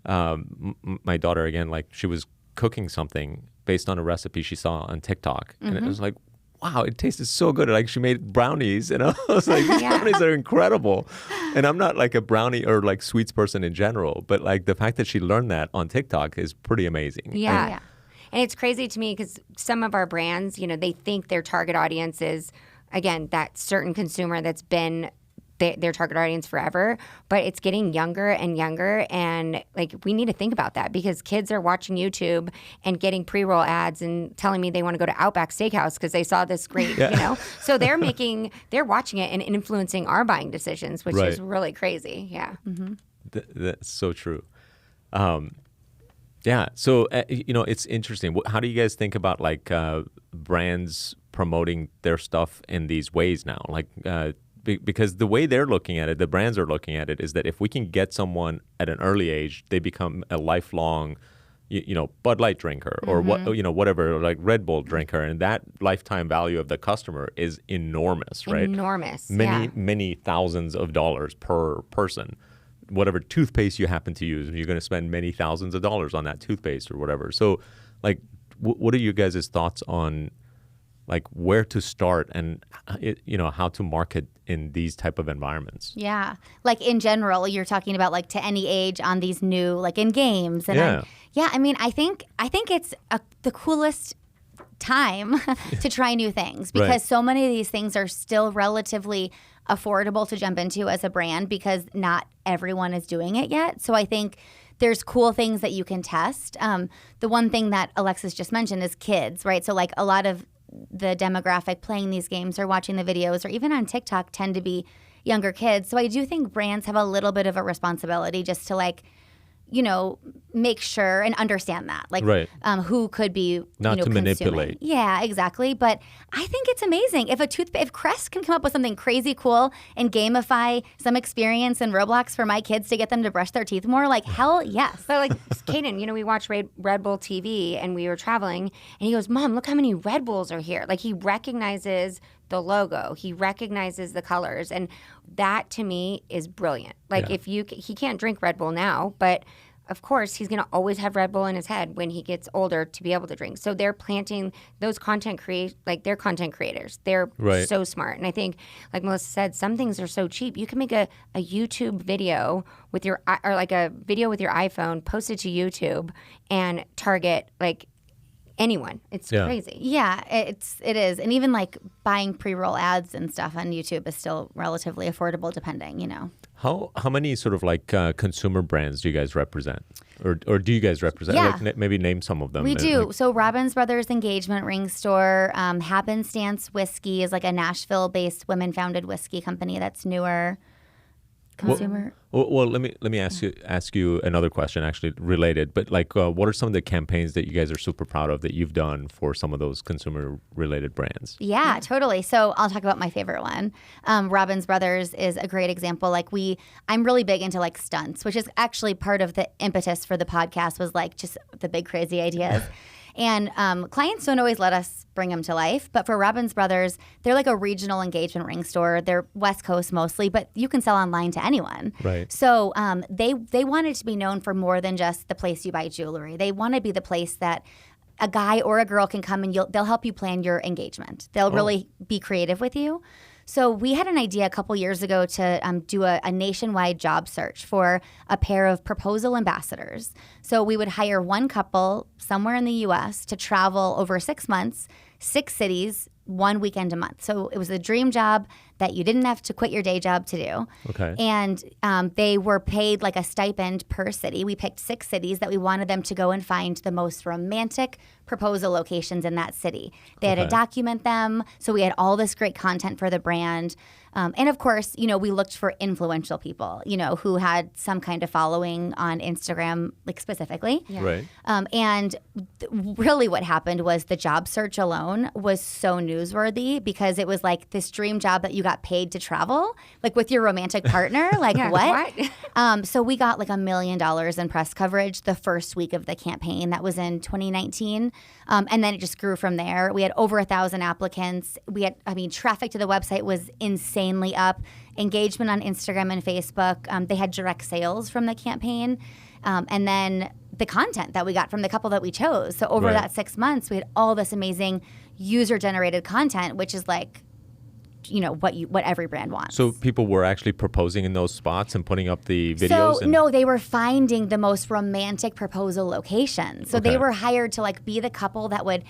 my daughter again. Like she was cooking something based on a recipe she saw on TikTok, and it was like, wow, it tasted so good. Like she made brownies, and I was like, these Yeah. brownies are incredible. And I'm not like a brownie or like sweets person in general, but like the fact that she learned that on TikTok is pretty amazing. Yeah. Yeah. And it's crazy to me because some of our brands, they think their target audience is, again, that certain consumer that's been their target audience forever, but it's getting younger and younger. And like, we need to think about that because kids are watching YouTube and getting pre-roll ads and telling me they want to go to Outback Steakhouse because they saw this great, so they're watching it and influencing our buying decisions, which is Right. really crazy. Yeah. That's so true. Yeah. So, it's interesting. How do you guys think about like brands promoting their stuff in these ways now? Like, because the way they're looking at it, the brands are looking at it, is that if we can get someone at an early age, they become a lifelong, Bud Light drinker or whatever, like Red Bull drinker, and that lifetime value of the customer is enormous, right? Enormous. Many thousands of dollars per person. Whatever toothpaste you happen to use, you're going to spend many thousands of dollars on that toothpaste or whatever. So, like, what are you guys' thoughts on, like, where to start and, how to market in these type of environments? Yeah. Like in general, you're talking about like to any age on these new, like in games. And Yeah. I mean, I think it's the coolest time to try new things because Right. so many of these things are still relatively affordable to jump into as a brand because not everyone is doing it yet. So I think there's cool things that you can test. The one thing that Alexis just mentioned is kids, right? So like a lot of the demographic playing these games or watching the videos or even on TikTok tend to be younger kids. So I do think brands have a little bit of a responsibility just to like make sure and understand that, like, right. Who could be not to consuming. manipulate. Yeah, exactly. But I think it's amazing if Crest can come up with something crazy cool and gamify some experience in Roblox for my kids to get them to brush their teeth more. Like, hell yes. But like Kaden, we watched Red Bull TV and we were traveling, and he goes, "Mom, look how many Red Bulls are here." Like, he recognizes the logo, he recognizes the colors, and that to me is brilliant. Like, he can't drink Red Bull now, but of course, he's going to always have Red Bull in his head when he gets older to be able to drink. So they're planting those they're content creators. They're so smart. And I think, like Melissa said, some things are so cheap. You can make a YouTube video with your iPhone, post it to YouTube, and target like anyone. It's crazy. Yeah, it is. And even like buying pre-roll ads and stuff on YouTube is still relatively affordable, depending. How many sort of like consumer brands do you guys represent, or do you guys represent? Yeah. Like, maybe name some of them. We do. So Robbins Brothers Engagement Ring Store, Happenstance Whiskey is like a Nashville-based women-founded whiskey company that's newer. Consumer. Well, let me ask you another question, actually related. But like, what are some of the campaigns that you guys are super proud of that you've done for some of those consumer-related brands? Yeah, totally. So I'll talk about my favorite one. Robbins Brothers is a great example. Like I'm really big into like stunts, which is actually part of the impetus for the podcast. Was like just the big crazy ideas. And clients don't always let us bring them to life. But for Robbins Brothers, they're like a regional engagement ring store. They're West Coast mostly, but you can sell online to anyone. Right. So they wanted to be known for more than just the place you buy jewelry. They want to be the place that a guy or a girl can come and they'll help you plan your engagement. They'll really be creative with you. So we had an idea a couple years ago to do a nationwide job search for a pair of proposal ambassadors. So we would hire one couple somewhere in the U.S. to travel over 6 months, 6 cities, 1 weekend a month. So it was a dream job that you didn't have to quit your day job to do. Okay. And they were paid like a stipend per city. We picked 6 cities that we wanted them to go and find the most romantic proposal locations in that city. They had to document them. So we had all this great content for the brand. And of course, we looked for influential people, who had some kind of following on Instagram, like specifically. Yeah. Right. And really what happened was the job search alone was so newsworthy because it was like this dream job that you got paid to travel, like with your romantic partner. Like, what? So we got like $1 million in press coverage the first week of the campaign. That was in 2019. And then it just grew from there. We had over 1,000 applicants. Traffic to the website was insanely up. Engagement on Instagram and Facebook. They had direct sales from the campaign. And then the content that we got from the couple that we chose. So over that 6 months, we had all this amazing user-generated content, which is like, what every brand wants. So people were actually proposing in those spots and putting up the videos? No, they were finding the most romantic proposal locations. So they were hired to like be the couple that would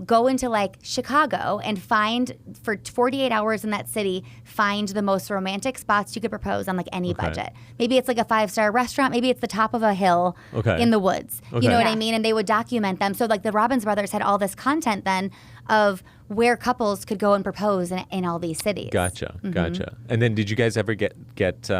go into like Chicago and find for 48 hours in that city, find the most romantic spots you could propose on like any budget. Maybe it's like a 5-star restaurant. Maybe it's the top of a hill in the woods. You know what I mean? And they would document them. So like the Robbins Brothers had all this content then of where couples could go and propose in all these cities. Gotcha. And then did you guys ever get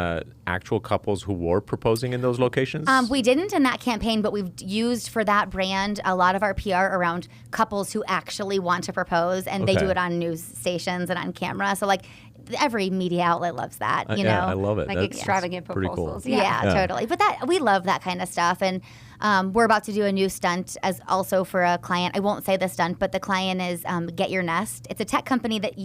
actual couples who were proposing in those locations? We didn't in that campaign, but we've used for that brand a lot of our PR around couples who actually want to propose, and they do it on news stations and on camera. So like every media outlet loves that, you know? Yeah, I love it. Like extravagant proposals. Cool. Yeah, totally. But we love that kind of stuff. And we're about to do a new stunt as also for a client. I won't say the stunt, but the client is Get Your Nest. It's a tech company that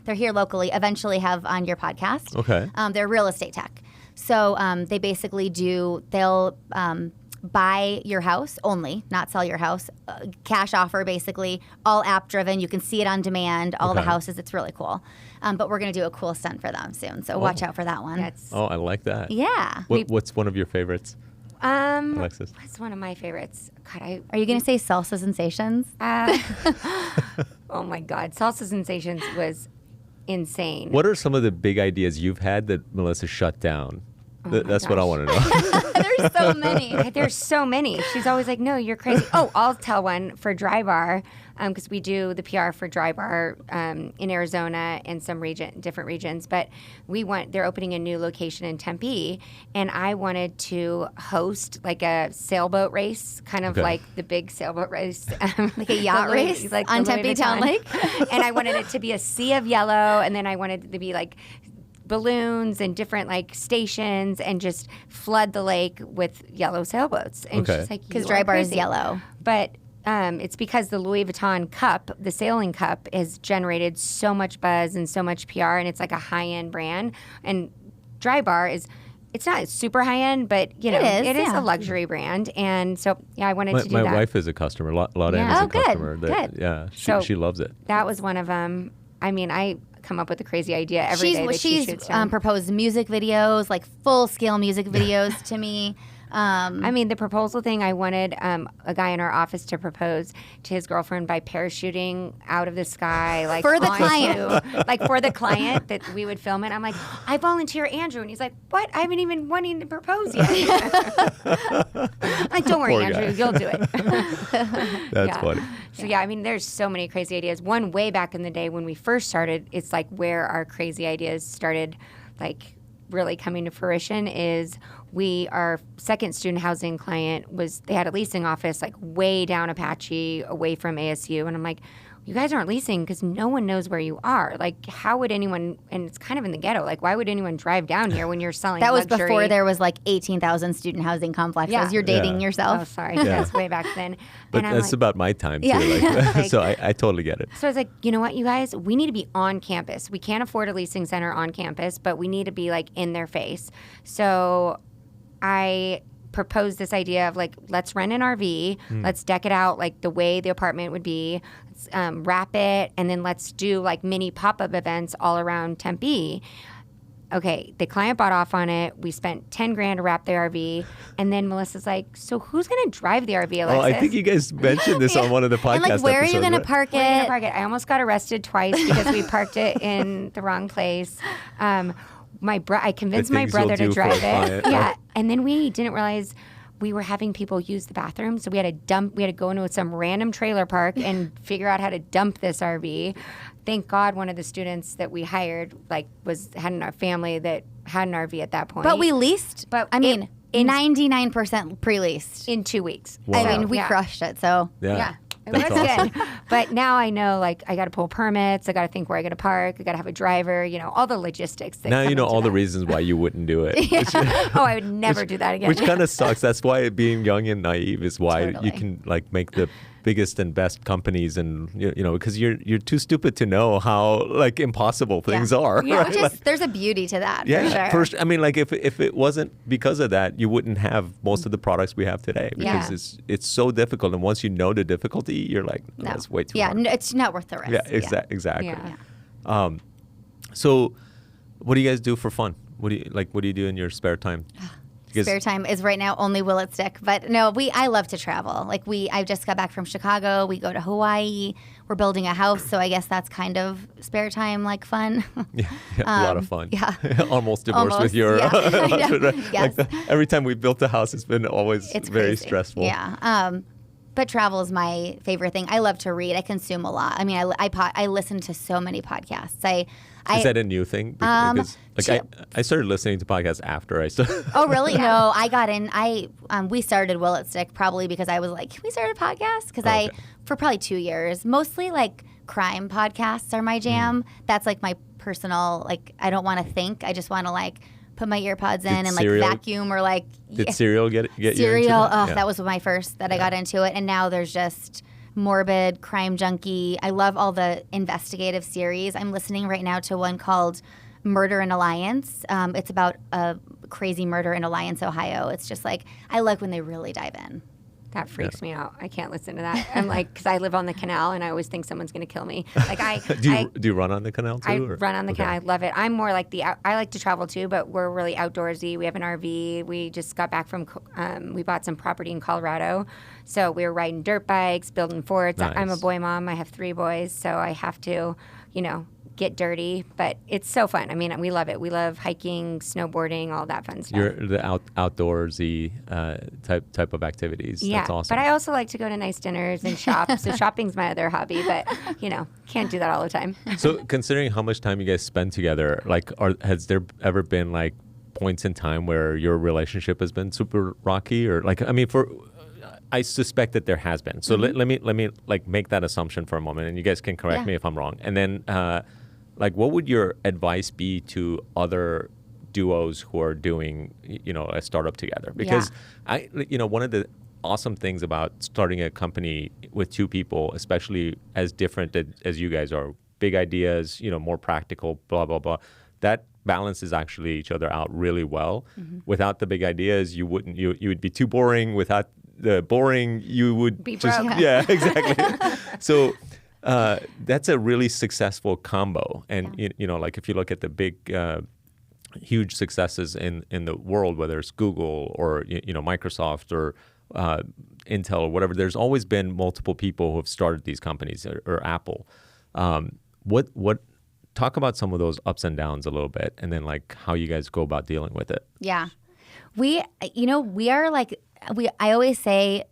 they're here locally, eventually have on your podcast. Okay. They're real estate tech. So they basically they'll buy your house only, not sell your house. Cash offer, basically, all app driven. You can see it on demand, all the houses. It's really cool. But we're going to do a cool stunt for them soon. So watch out for that one. I like that. Yeah. What's one of your favorites? Alexis? What's one of my favorites? God, Are you going to say Salsa Sensations? Oh my God. Salsa Sensations was insane. What are some of the big ideas you've had that Melissa shut down? That's what I want to know. There's so many. There's so many. She's always like, no, you're crazy. Oh, I'll tell one for Dry Bar, because we do the PR for Dry Bar in Arizona and some different regions. But they're opening a new location in Tempe, and I wanted to host like a sailboat race, kind of like the big sailboat race. Like a yacht race on Tempe Town Lake? And I wanted it to be a sea of yellow, and then I wanted it to be like balloons and different like stations and just flood the lake with yellow sailboats. And she's like, because Dry Bar is yellow. But it's because the Louis Vuitton cup, the sailing cup, has generated so much buzz and so much PR, and it's like a high-end brand. And Dry Bar it's not super high-end, but it is a luxury brand. And so, I wanted to do that. My wife is a customer. A lot of Anna's a customer. Good. Yeah, she loves it. That was one of them. I mean, I come up with a crazy idea every day that she shoots them. She's proposed music videos, like full-scale music videos to me. I mean, the proposal thing, I wanted a guy in our office to propose to his girlfriend by parachuting out of the sky. Like for the client. Like for the client that we would film it. I'm like, I volunteer Andrew. And he's like, what? I haven't even wanting to propose yet. Like, don't worry, Poor Andrew. guy. You'll do it. That's funny. So, I mean, there's so many crazy ideas. One way back in the day when we first started, it's like where our crazy ideas started, like, really coming to fruition is our second student housing client they had a leasing office like way down Apache away from ASU. And I'm like, you guys aren't leasing because no one knows where you are. Like, how would anyone, and it's kind of in the ghetto, like, why would anyone drive down here when you're selling That was luxury? before there was like 18,000 student housing complexes. Yeah. You're dating yourself. Oh, sorry. That's way back then. But and that's about my time, too. Like, so I totally get it. So I was like, you know what, you guys? We need to be on campus. We can't afford a leasing center on campus, but we need to be, like, in their face. So I proposed this idea of, like, let's rent an RV. Let's deck it out, like, the way the apartment would be. Let's wrap it, and then let's do, like, mini pop-up events all around Tempe. Okay, the client bought off on it. We spent $10,000 to wrap the RV, and then Melissa's like, "So who's going to drive the RV, Alexis?" Oh, I think you guys mentioned this on one of the podcast And like, where are you going to park it? We're gonna park it. I almost got arrested twice because we parked it in the wrong place. I convinced my brother to drive it. Yeah, and then we didn't realize we were having people use the bathroom, so we had to go into some random trailer park and figure out how to dump this RV. Thank God one of the students that we hired had a family that had an RV at that point. But we leased. But I mean, 99% pre-leased in 2 weeks. Wow. I mean, we crushed it. So Yeah. It That's was awesome. good. But now I know, like, I got to pull permits. I got to think where I got to park. I got to have a driver, all the logistics. That Now come you know into all the that. reasons why you wouldn't do it. Oh, I would never do that again. Which kind of sucks. That's why being young and naive is why Totally. you can like make the biggest and best companies, and because you're too stupid to know how like impossible things are. Yeah, right? which is, there's a beauty to that. Yeah, for sure. first, I mean, like if it wasn't because of that, you wouldn't have most of the products we have today because it's so difficult. And once you know the difficulty, you're like, no, it's way too hard. Yeah, it's not worth the risk. Yeah, exactly. Yeah. So, what do you guys do for fun? What do you do in your spare time? Spare time is right now only Will It Stick, but no, I love to travel. Like I just got back from Chicago. We go to Hawaii. We're building a house, so I guess that's kind of spare time, like fun. Yeah, a lot of fun. Yeah, almost divorced with your. Yeah. husband, right? Yes. Every time we built a house, it's been always very crazy. stressful. Yeah. But travel is my favorite thing. I love to read. I consume a lot. I mean, I listen to so many podcasts. Is that a new thing? Because I started listening to podcasts after I started. Oh, really? No, I got in. We started Will It Stick probably because I was like, can we start a podcast? Because for probably 2 years, mostly like crime podcasts are my jam. That's like my personal, like, I don't want to think. I just want to like put my earpods in and like vacuum or like. Did Serial get you into Serial? that? That was my first that I got into it. And now there's just morbid, crime junkie. I love all the investigative series. I'm listening right now to one called Murder in Alliance. It's about a crazy murder in Alliance, Ohio. It's just like, I like when they really dive in. That freaks me out. I can't listen to that. I'm like, because I live on the canal and I always think someone's going to kill me. Like do you run on the canal too? I run on the canal. I love it. I'm more like I like to travel too, but we're really outdoorsy. We have an RV. We just got back from, we bought some property in Colorado. So we were riding dirt bikes, building forts. Nice. I'm a boy mom. I have 3 boys. So I have to, get dirty, but it's so fun. I mean, we love it. We love hiking, snowboarding, all that fun stuff. You're the outdoorsy type of activities. Yeah, That's awesome. but I also like to go to nice dinners and shop. So shopping's my other hobby, but can't do that all the time. So considering how much time you guys spend together, like, has there ever been like points in time where your relationship has been super rocky, or like, I mean, I suspect that there has been. So let me like make that assumption for a moment, and you guys can correct me if I'm wrong. And then, like, what would your advice be to other duos who are doing, a startup together? Because one of the awesome things about starting a company with two people, especially as different as you guys are, big ideas, more practical, blah blah blah, that balances actually each other out really well. Without the big ideas, you would be too boring. Without the boring, you would be just broke. Yeah, exactly. So that's a really successful combo. And like if you look at the big huge successes in the world, whether it's Google or Microsoft or Intel or whatever, there's always been multiple people who have started these companies, or Apple. What talk about some of those ups and downs a little bit, and then like how you guys go about dealing with it. Yeah. We are like, I always say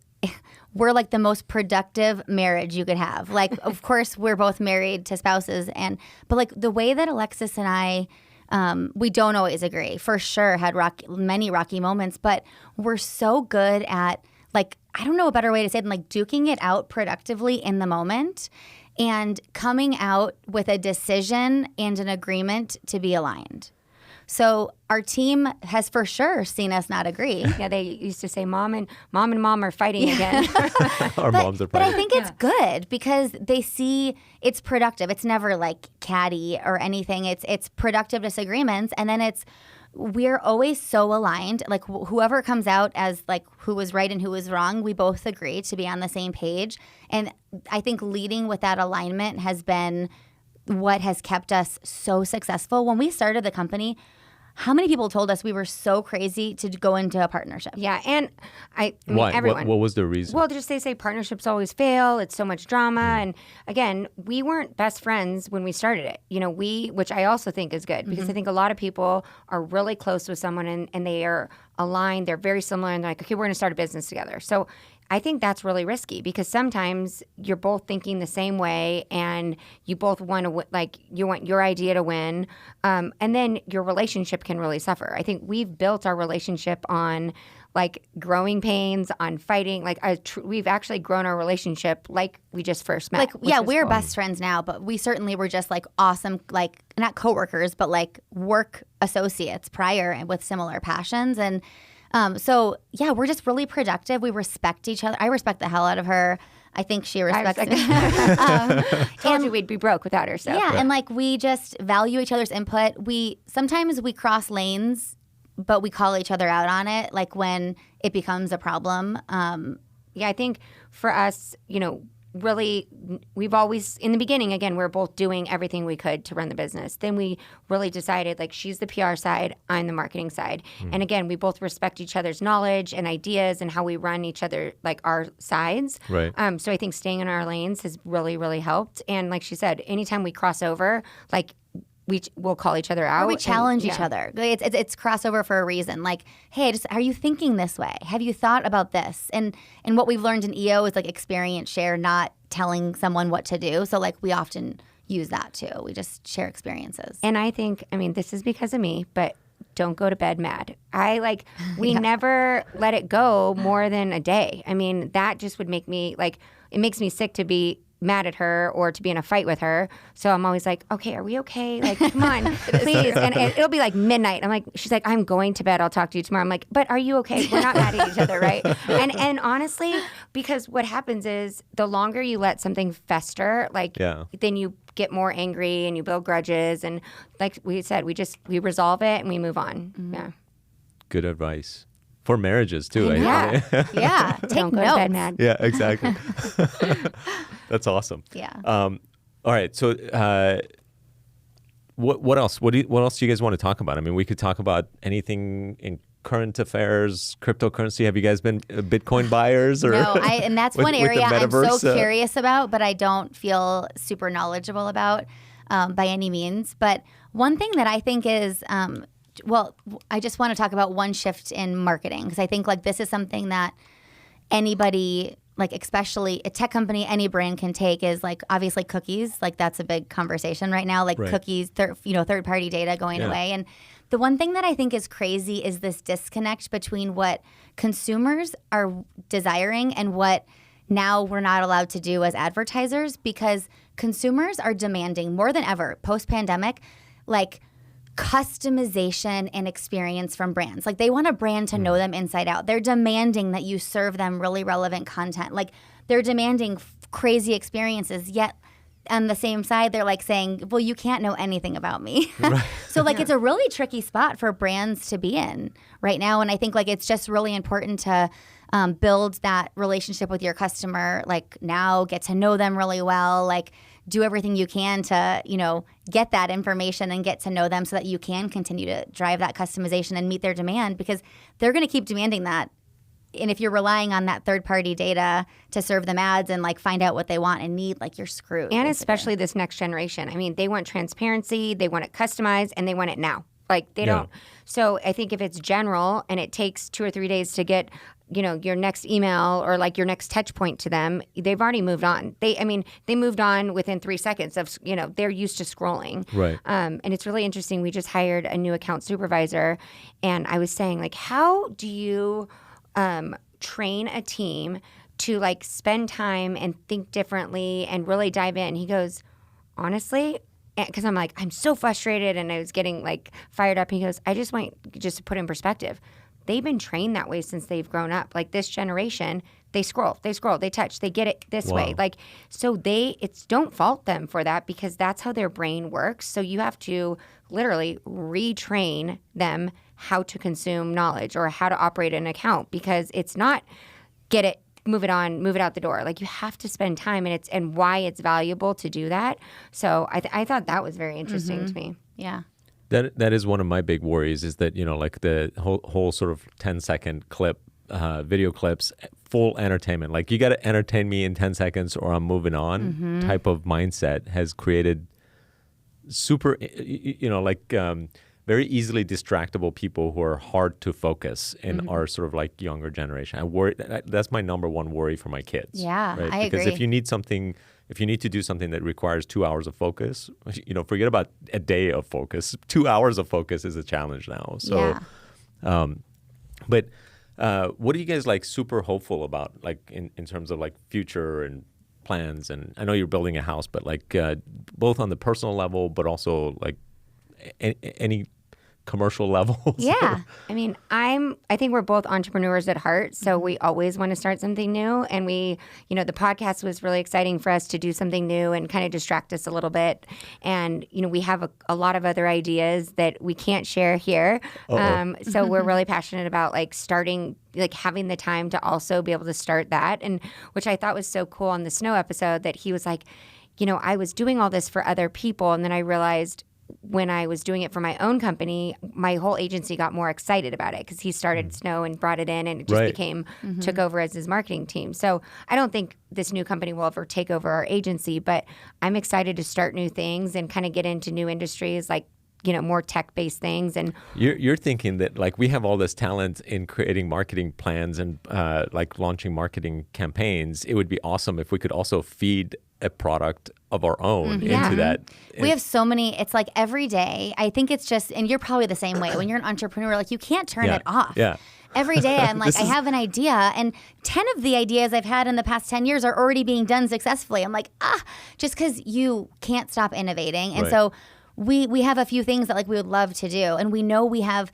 we're like the most productive marriage you could have. Like, of course, we're both married to spouses, but like the way that Alexis and I, we don't always agree. For sure, had many rocky moments, but we're so good at, like, I don't know a better way to say it than like duking it out productively in the moment and coming out with a decision and an agreement to be aligned. So our team has for sure seen us not agree. Yeah, they used to say mom and mom are fighting again. Our moms are fighting. But I think it's good because they see it's productive. It's never like catty or anything. It's productive disagreements, and then we're always so aligned. Like whoever comes out as like who was right and who was wrong, we both agree to be on the same page. And I think leading with that alignment has been what has kept us so successful. When we started the company, how many people told us we were so crazy to go into a partnership? Yeah, and I mean, Why? everyone. What was the reason? Well, just they say partnerships always fail. It's so much drama. And again, we weren't best friends when we started it. Which I also think is good because I think a lot of people are really close with someone and they are aligned. They're very similar and they're like, okay, we're going to start a business together. So I think that's really risky because sometimes you're both thinking the same way and you both want to, you want your idea to win. And then your relationship can really suffer. I think we've built our relationship on like growing pains, on fighting. We've actually grown our relationship like we just first met. We're best friends now, but we certainly were just like awesome, like not coworkers, but like work associates prior and with similar passions. And we're just really productive. We respect each other. I respect the hell out of her. I think she respects me. Told you we'd be broke without her. So. Yeah, and like we just value each other's input. Sometimes we cross lanes, but we call each other out on it, like when it becomes a problem. I think for us, really, we've always, in the beginning, again, we're both doing everything we could to run the business. Then we really decided, like, she's the PR side, I'm the marketing side. And again, we both respect each other's knowledge and ideas and how we run each other, like, our sides. Right. So I think staying in our lanes has really, really helped. And like she said, anytime we cross over, like, we'll call each other out. Or we challenge each other. It's crossover for a reason. Like, hey, are you thinking this way? Have you thought about this? And what we've learned in EO is like experience share, not telling someone what to do. So like we often use that too. We just share experiences. And I think, this is because of me, but don't go to bed mad. We never let it go more than a day. That just would make me it makes me sick to be mad at her or to be in a fight with her. So I'm always like, okay, are we okay? Like, come on, please. And it'll be like midnight. I'm like, she's like, I'm going to bed. I'll talk to you tomorrow. I'm like, but are you okay? We're not mad at each other, right? And honestly, because what happens is the longer you let something fester, then you get more angry and you build grudges. And like we said, we resolve it and we move on. Mm-hmm. Yeah. Good advice. For marriages too. Yeah. Yeah. Take Don't go notes. to bed mad. Yeah, exactly. That's awesome. Yeah. All right. So, what else? What else do you guys want to talk about? We could talk about anything in current affairs, cryptocurrency. Have you guys been Bitcoin buyers? Or no, and that's one area I'm so metaverse, curious about, but I don't feel super knowledgeable about. by any means. But one thing that I think is, I just want to talk about one shift in marketing, because I think like this is something that anybody, like especially a tech company, any brand can take, is like obviously cookies. Like that's a big conversation right now. Like cookies, third-party data going away. And the one thing that I think is crazy is this disconnect between what consumers are desiring and what now we're not allowed to do as advertisers, because consumers are demanding more than ever post-pandemic, like customization and experience from brands. Like they want a brand to know them inside out. They're demanding that you serve them really relevant content. Like they're demanding crazy experiences, yet on the same side, they're like saying, well, you can't know anything about me. Right. So like it's a really tricky spot for brands to be in right now. And I think like it's just really important to build that relationship with your customer, like now get to know them really well, like do everything you can to, get that information and get to know them so that you can continue to drive that customization and meet their demand, because they're going to keep demanding that. And if you're relying on that third-party data to serve them ads and like find out what they want and need, like you're screwed. And basically. Especially this next generation. I mean, they want transparency, they want it customized, and they want it now. Like they don't. So I think if it's general and it takes 2 or 3 days to get, your next email or like your next touch point to them, they've already moved on. They moved on within 3 seconds of, they're used to scrolling. Right. And it's really interesting. We just hired a new account supervisor, and I was saying like, how do you train a team to like spend time and think differently and really dive in? He goes, honestly, because I'm like, I'm so frustrated and I was getting like fired up. He goes, I just want to put in perspective. They've been trained that way since they've grown up. Like this generation, they scroll, they touch, they get it this way. Like, so don't fault them for that, because that's how their brain works. So you have to literally retrain them how to consume knowledge or how to operate an account, because it's not get it, move it on, move it out the door. Like you have to spend time, and why it's valuable to do that. So I thought that was very interesting to me. Yeah. That is one of my big worries, is that, like the whole sort of 10-second clip, video clips, full entertainment. Like you got to entertain me in 10 seconds or I'm moving on type of mindset has created super, very easily distractible people who are hard to focus in our sort of like younger generation. I worry, that's my number one worry for my kids. Yeah, right? I Because agree. if you need to do something that requires 2 hours of focus, forget about a day of focus. 2 hours of focus is a challenge now. So, but what are you guys like super hopeful about, like in terms of like future and plans? And I know you're building a house, but like both on the personal level, but also like any commercial levels? Yeah. I mean, I think we're both entrepreneurs at heart, so we always want to start something new. And the podcast was really exciting for us to do something new and kind of distract us a little bit. And, we have a lot of other ideas that we can't share here. So we're really passionate about like starting, like having the time to also be able to start that. And which I thought was so cool on the snow episode, that he was like, I was doing all this for other people, and then I realized when I was doing it for my own company, my whole agency got more excited about it, because he started Snow and brought it in, and it just became, took over as his marketing team. So I don't think this new company will ever take over our agency, but I'm excited to start new things and kind of get into new industries, like, more tech-based things. And you're thinking that like we have all this talent in creating marketing plans and like launching marketing campaigns. It would be awesome if we could also feed a product of our own into that. We have so many, it's like every day, I think it's just, and you're probably the same way, when you're an entrepreneur, like you can't turn it off. Yeah. Every day I'm like, I have an idea, and 10 of the ideas I've had in the past 10 years are already being done successfully. I'm like, just because you can't stop innovating. And so we have a few things that like we would love to do, and we know we have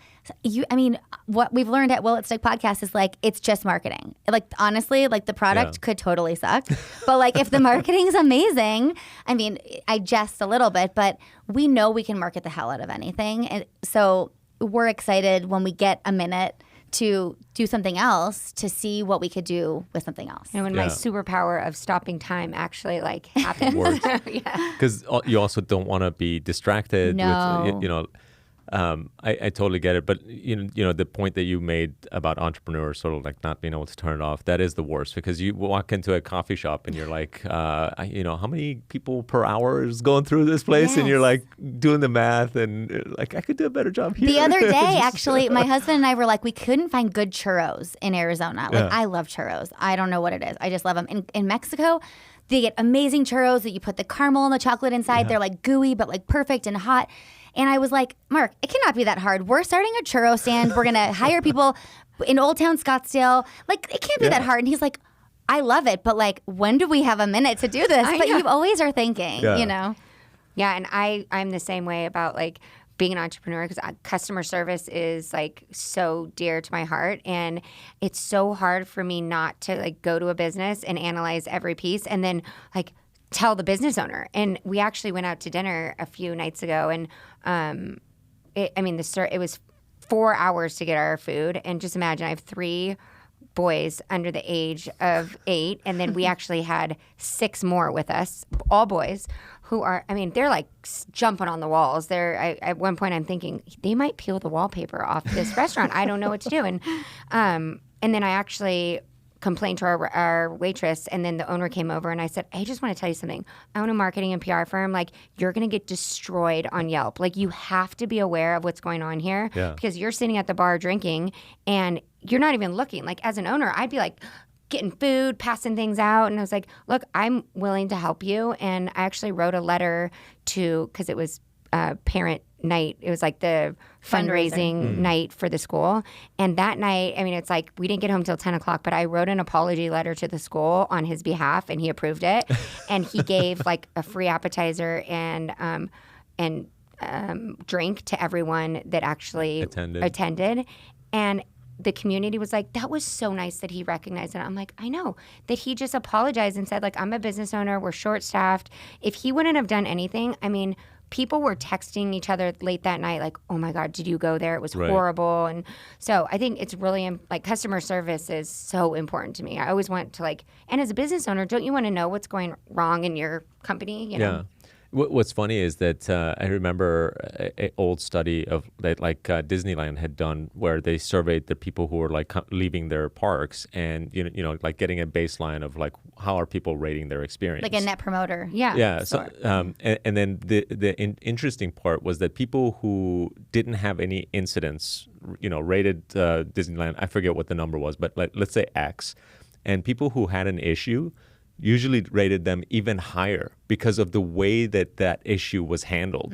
what we've learned at Will It Stick podcast is like it's just marketing. Like honestly, like the product could totally suck, but like if the marketing's amazing, I jest a little bit, but we know we can market the hell out of anything. And so we're excited when we get a minute to do something else, to see what we could do with something else. when my superpower of stopping time actually like happens. Because you also don't want to be distracted with, I totally get it. But you know, the point that you made about entrepreneurs sort of like not being able to turn it off, that is the worst, because you walk into a coffee shop and you're like, you know, how many people per hour is going through this place? Yes. And you're like doing the math and like, I could do a better job here. The other day, actually, my husband and I were like, we couldn't find good churros in Arizona. Like, I love churros. I don't know what it is. I just love them. In Mexico, they get amazing churros that you put the caramel and the chocolate inside. They're like gooey, but like perfect and hot. And I was like, Mark, it cannot be that hard. We're starting a churro stand. We're going to hire people in Old Town Scottsdale. Like, it can't be that hard. And he's like, I love it. But like, when do we have a minute to do this? But you always are thinking, you know? Yeah. And I'm the same way about like being an entrepreneur, because customer service is like so dear to my heart. And it's so hard for me not to like go to a business and analyze every piece and then like tell the business owner. And we actually went out to dinner a few nights ago, and it was 4 hours to get our food. And just imagine, I have 3 boys under the age of 8, and then we actually had 6 more with us, all boys, who are, I mean, they're like jumping on the walls. At one point I'm thinking, they might peel the wallpaper off this restaurant. I don't know what to do. And then I actually complained to our waitress, and then the owner came over, and I said, I just want to tell you something. I own a marketing and PR firm. Like, you're going to get destroyed on Yelp. Like, you have to be aware of what's going on here, because you're sitting at the bar drinking and you're not even looking. Like, as an owner, I'd be like getting food, passing things out. And I was like, look, I'm willing to help you. And I actually wrote a letter because it was parent night. It was like the fundraising night for the school. And that night, I mean, it's like we didn't get home till 10 o'clock, but I wrote an apology letter to the school on his behalf, and he approved it. And he gave like a free appetizer and drink to everyone that actually attended. And the community was like, that was so nice that he recognized it. I'm like, I know. That he just apologized and said, like, I'm a business owner. We're short-staffed. If he wouldn't have done anything, I mean, people were texting each other late that night, like, oh my God, did you go there? It was horrible. And so I think it's really, like, customer service is so important to me. I always want to, like, and as a business owner, don't you want to know what's going wrong in your company? You know? Yeah. What's funny is that I remember an old study of that, like Disneyland had done, where they surveyed the people who were like leaving their parks, and you know, like getting a baseline of like how are people rating their experience, like a net promoter. Yeah. So and then the interesting part was that people who didn't have any incidents, you know, rated Disneyland. I forget what the number was, but let's say X, and people who had an issue usually rated them even higher because of the way that issue was handled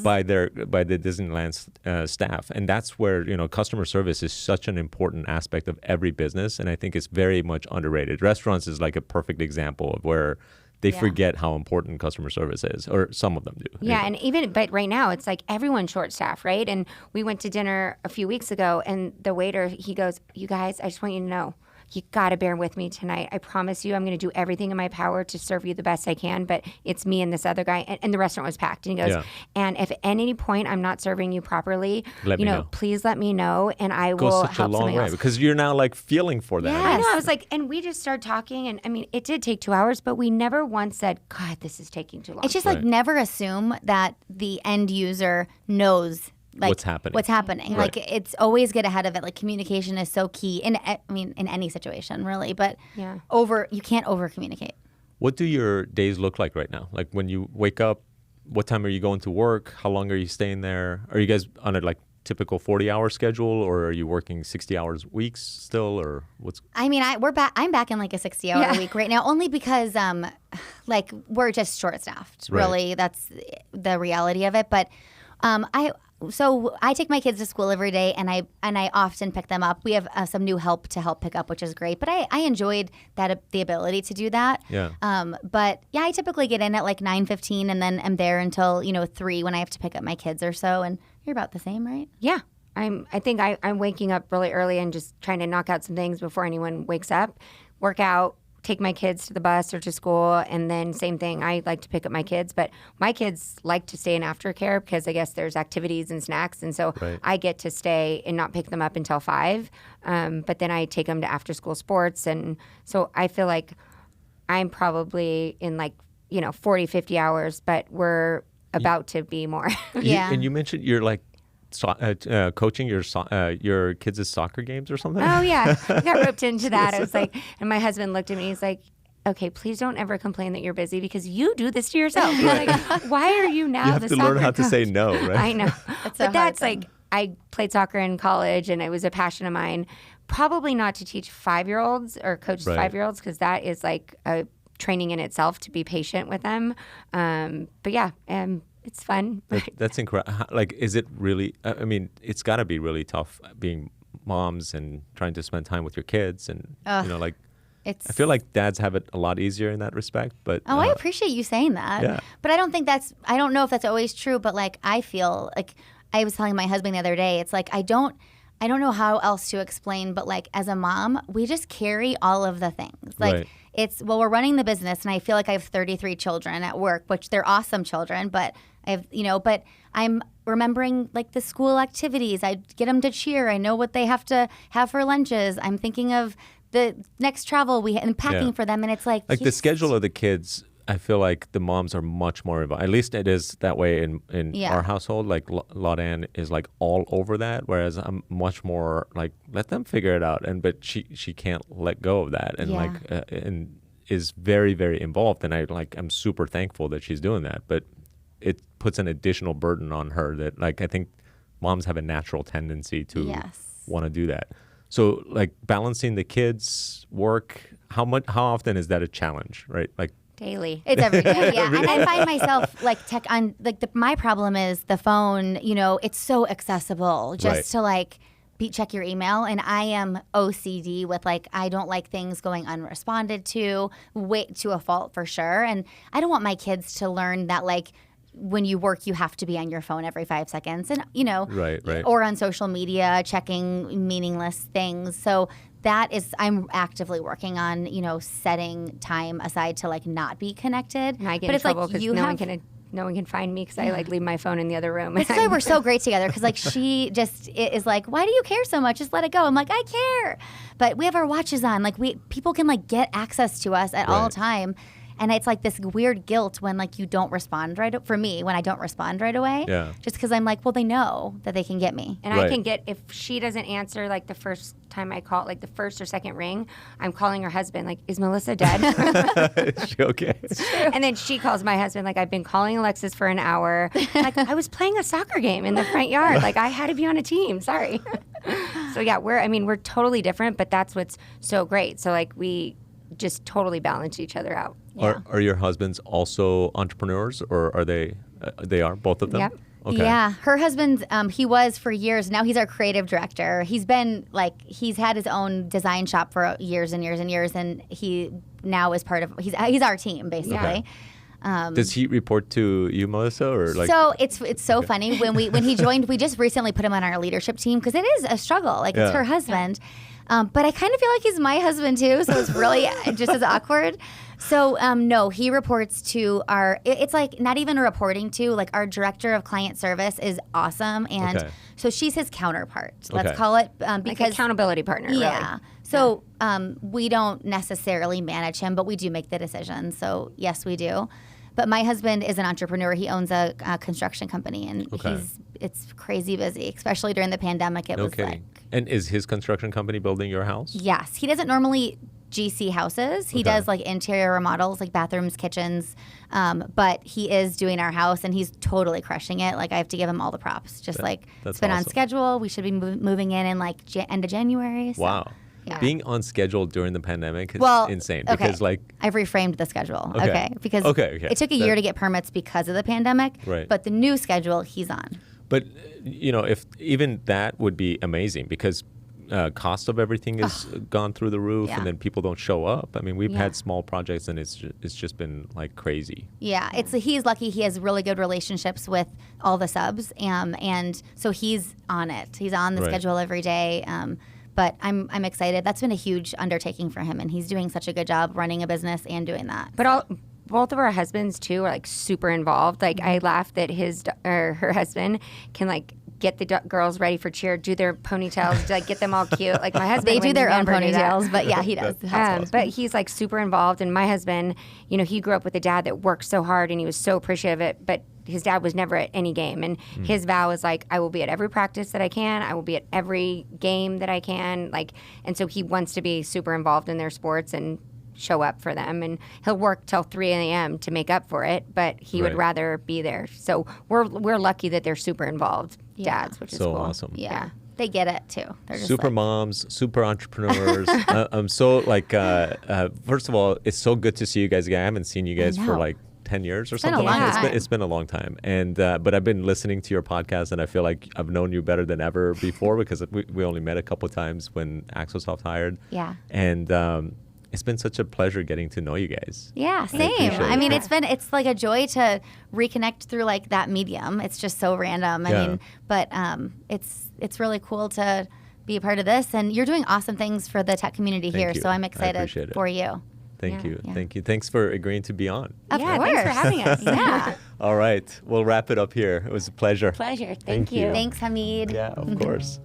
by the Disneyland staff. And that's where, you know, customer service is such an important aspect of every business, and I think it's very much underrated. Restaurants is like a perfect example of where they forget how important customer service is, or some of them do. Yeah, and but right now it's like everyone's short-staffed, right? And we went to dinner a few weeks ago, and the waiter, he goes, you guys, I just want you to know, you got to bear with me tonight. I promise you I'm going to do everything in my power to serve you the best I can, but it's me and this other guy. And the restaurant was packed. And he goes, and if at any point I'm not serving you properly, please let me know, and I will help somebody else. Because you're now like feeling for that. Yeah, I know. I was like, and we just started talking, and I mean, it did take 2 hours, but we never once said, God, this is taking too long. It's just like never assume that the end user knows like what's happening. Like, it's always get ahead of it. Like, communication is so key in any situation, really. But you can't over communicate. What do your days look like right now? Like, when you wake up, what time are you going to work? How long are you staying there? Are you guys on a like typical 40-hour schedule, or are you working 60 hours weeks still, or what's? I mean, I'm back in like a 60-hour week right now, only because like we're just short-staffed. Really, that's the reality of it. But So I take my kids to school every day, and I often pick them up. We have some new help to help pick up, which is great. But I enjoyed the ability to do that. Yeah. But yeah, I typically get in at like 9:15, and then I'm there until 3 when I have to pick up my kids or so. And you're about the same, right? Yeah. I think I'm waking up really early and just trying to knock out some things before anyone wakes up. Work out. Take my kids to the bus or to school, and then same thing. I like to pick up my kids, but my kids like to stay in aftercare because I guess there's activities and snacks, and so I get to stay and not pick them up until 5. But then I take them to after school sports, and so I feel like I'm probably in 40, 50 hours, but we're about to be more. And you mentioned you're like coaching your kids' soccer games or something? Oh yeah, I got roped into that. I was like, and my husband looked at me. He's like, "Okay, please don't ever complain that you're busy because you do this to yourself." Like, why are you now? You have to learn how to say no, right? I know, but that's like I played soccer in college, and it was a passion of mine. Probably not to teach 5-year-olds or coach 5-year-olds because that is like a training in itself to be patient with them. But yeah, it's fun. That's incredible. Like, is it really? I mean, it's got to be really tough being moms and trying to spend time with your kids, and like. I feel like dads have it a lot easier in that respect, but I appreciate you saying that. Yeah. But I don't know if that's always true, but like I feel like I was telling my husband the other day, it's like I don't know how else to explain, but like as a mom, we just carry all of the things. Like we're running the business, and I feel like I have 33 children at work, which they're awesome children, but I have, but I'm remembering like the school activities. I get them to cheer. I know what they have to have for lunches. I'm thinking of the next travel and packing for them, and it's like the schedule of the kids. I feel like the moms are much more involved. At least it is that way in our household. Like Laudan is like all over that, whereas I'm much more like let them figure it out. But she can't let go of that, and and is very, very involved. And I'm super thankful that she's doing that. But it puts an additional burden on her that like I think moms have a natural tendency to want to do that. So like balancing the kids' work, how often is that a challenge, right? Like daily. It's every day, yeah. And I find myself like my problem is the phone, it's so accessible just to like check your email. And I am OCD with like, I don't like things going unresponded to a fault for sure. And I don't want my kids to learn that like, when you work, you have to be on your phone every 5 seconds, and or on social media checking meaningless things. So I'm actively working on setting time aside to like not be connected. And I get in trouble because no one can find me because I like leave my phone in the other room. That's why we're so great together, because like she just is like, why do you care so much? Just let it go. I'm like, I care, but we have our watches on. Like people can like get access to us at all time. And it's like this weird guilt when like you don't respond for me, when I don't respond right away. Yeah. Just because I'm like, well, they know that they can get me. And I can if she doesn't answer like the first time I call, like the first or second ring, I'm calling her husband, like, is Melissa dead? Is she okay? And then she calls my husband, like, I've been calling Alexis for an hour. Like, I was playing a soccer game in the front yard. Like, I had to be on a team. Sorry. So yeah, we're totally different, but that's what's so great. So like we just totally balance each other out. Yeah. Are your husbands also entrepreneurs, or are they? They are, both of them? Yep. Okay. Yeah, her husband, he was for years. Now he's our creative director. He's had his own design shop for years and years and years, and he now is part of. He's our team basically. Okay. Does he report to you, Melissa, or like? So it's so funny when he joined. We just recently put him on our leadership team because it is a struggle. Like it's her husband. But I kind of feel like he's my husband too, so it's really just as awkward. So no, he reports to it's like not even reporting to, like our director of client service is awesome. And so she's his counterpart, let's call it. Because like accountability partner, yeah. Really. So we don't necessarily manage him, but we do make the decisions. So yes, we do. But my husband is an entrepreneur. He owns a construction company, and it's crazy busy, especially during the pandemic. It was like. And is his construction company building your house? Yes. He doesn't normally GC houses. He does like interior remodels, like bathrooms, kitchens. But he is doing our house, and he's totally crushing it. Like I have to give him all the props. Just it's been on schedule. We should be moving in like end of January. So. Wow. Yeah. Being on schedule during the pandemic is insane. Because I've reframed the schedule. Because it took a year to get permits because of the pandemic. Right. But the new schedule, he's on. But if even that would be amazing, because cost of everything has gone through the roof, and then people don't show up. I mean, we've had small projects, and it's just been like crazy. Yeah, he's lucky. He has really good relationships with all the subs, and so he's on it. He's on the schedule every day. But I'm excited. That's been a huge undertaking for him, and he's doing such a good job running a business and doing that. But both of our husbands too are like super involved. Like I laugh that her husband can like get the girls ready for cheer, do their ponytails, like get them all cute. Like my husband, they do their own ponytails, but yeah, he does. But he's like super involved. And my husband, he grew up with a dad that worked so hard, and he was so appreciative of it. But his dad was never at any game, and his vow is like, I will be at every practice that I can. I will be at every game that I can. Like, and so he wants to be super involved in their sports and show up for them, and he'll work till 3 a.m. to make up for it, but he would rather be there. So we're lucky that they're super involved dads, which is so cool. awesome. Yeah. They get it too. They're just Super like, moms, super entrepreneurs. I'm so like, first of all, it's so good to see you guys again. I haven't seen you guys for like 10 years or been a something. long time. It's been a long time. And but I've been listening to your podcast, and I feel like I've known you better than ever before, because we only met a couple of times when Axosoft hired. Yeah. And it's been such a pleasure getting to know you guys. Yeah, same. I mean, it's like a joy to reconnect through like that medium. It's just so random. I mean, but it's really cool to be a part of this, and you're doing awesome things for the tech community here. So I'm excited for you. Thank you. Thank you. Thanks for agreeing to be on. Of course. Thanks for having us. Yeah. All right. We'll wrap it up here. It was a pleasure. Pleasure. Thank you. Thanks, Hamid. Yeah, of course.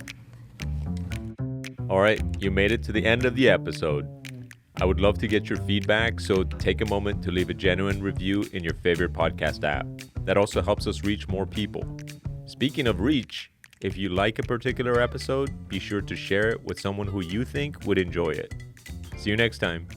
All right. You made it to the end of the episode. I would love to get your feedback, so take a moment to leave a genuine review in your favorite podcast app. That also helps us reach more people. Speaking of reach, if you like a particular episode, be sure to share it with someone who you think would enjoy it. See you next time.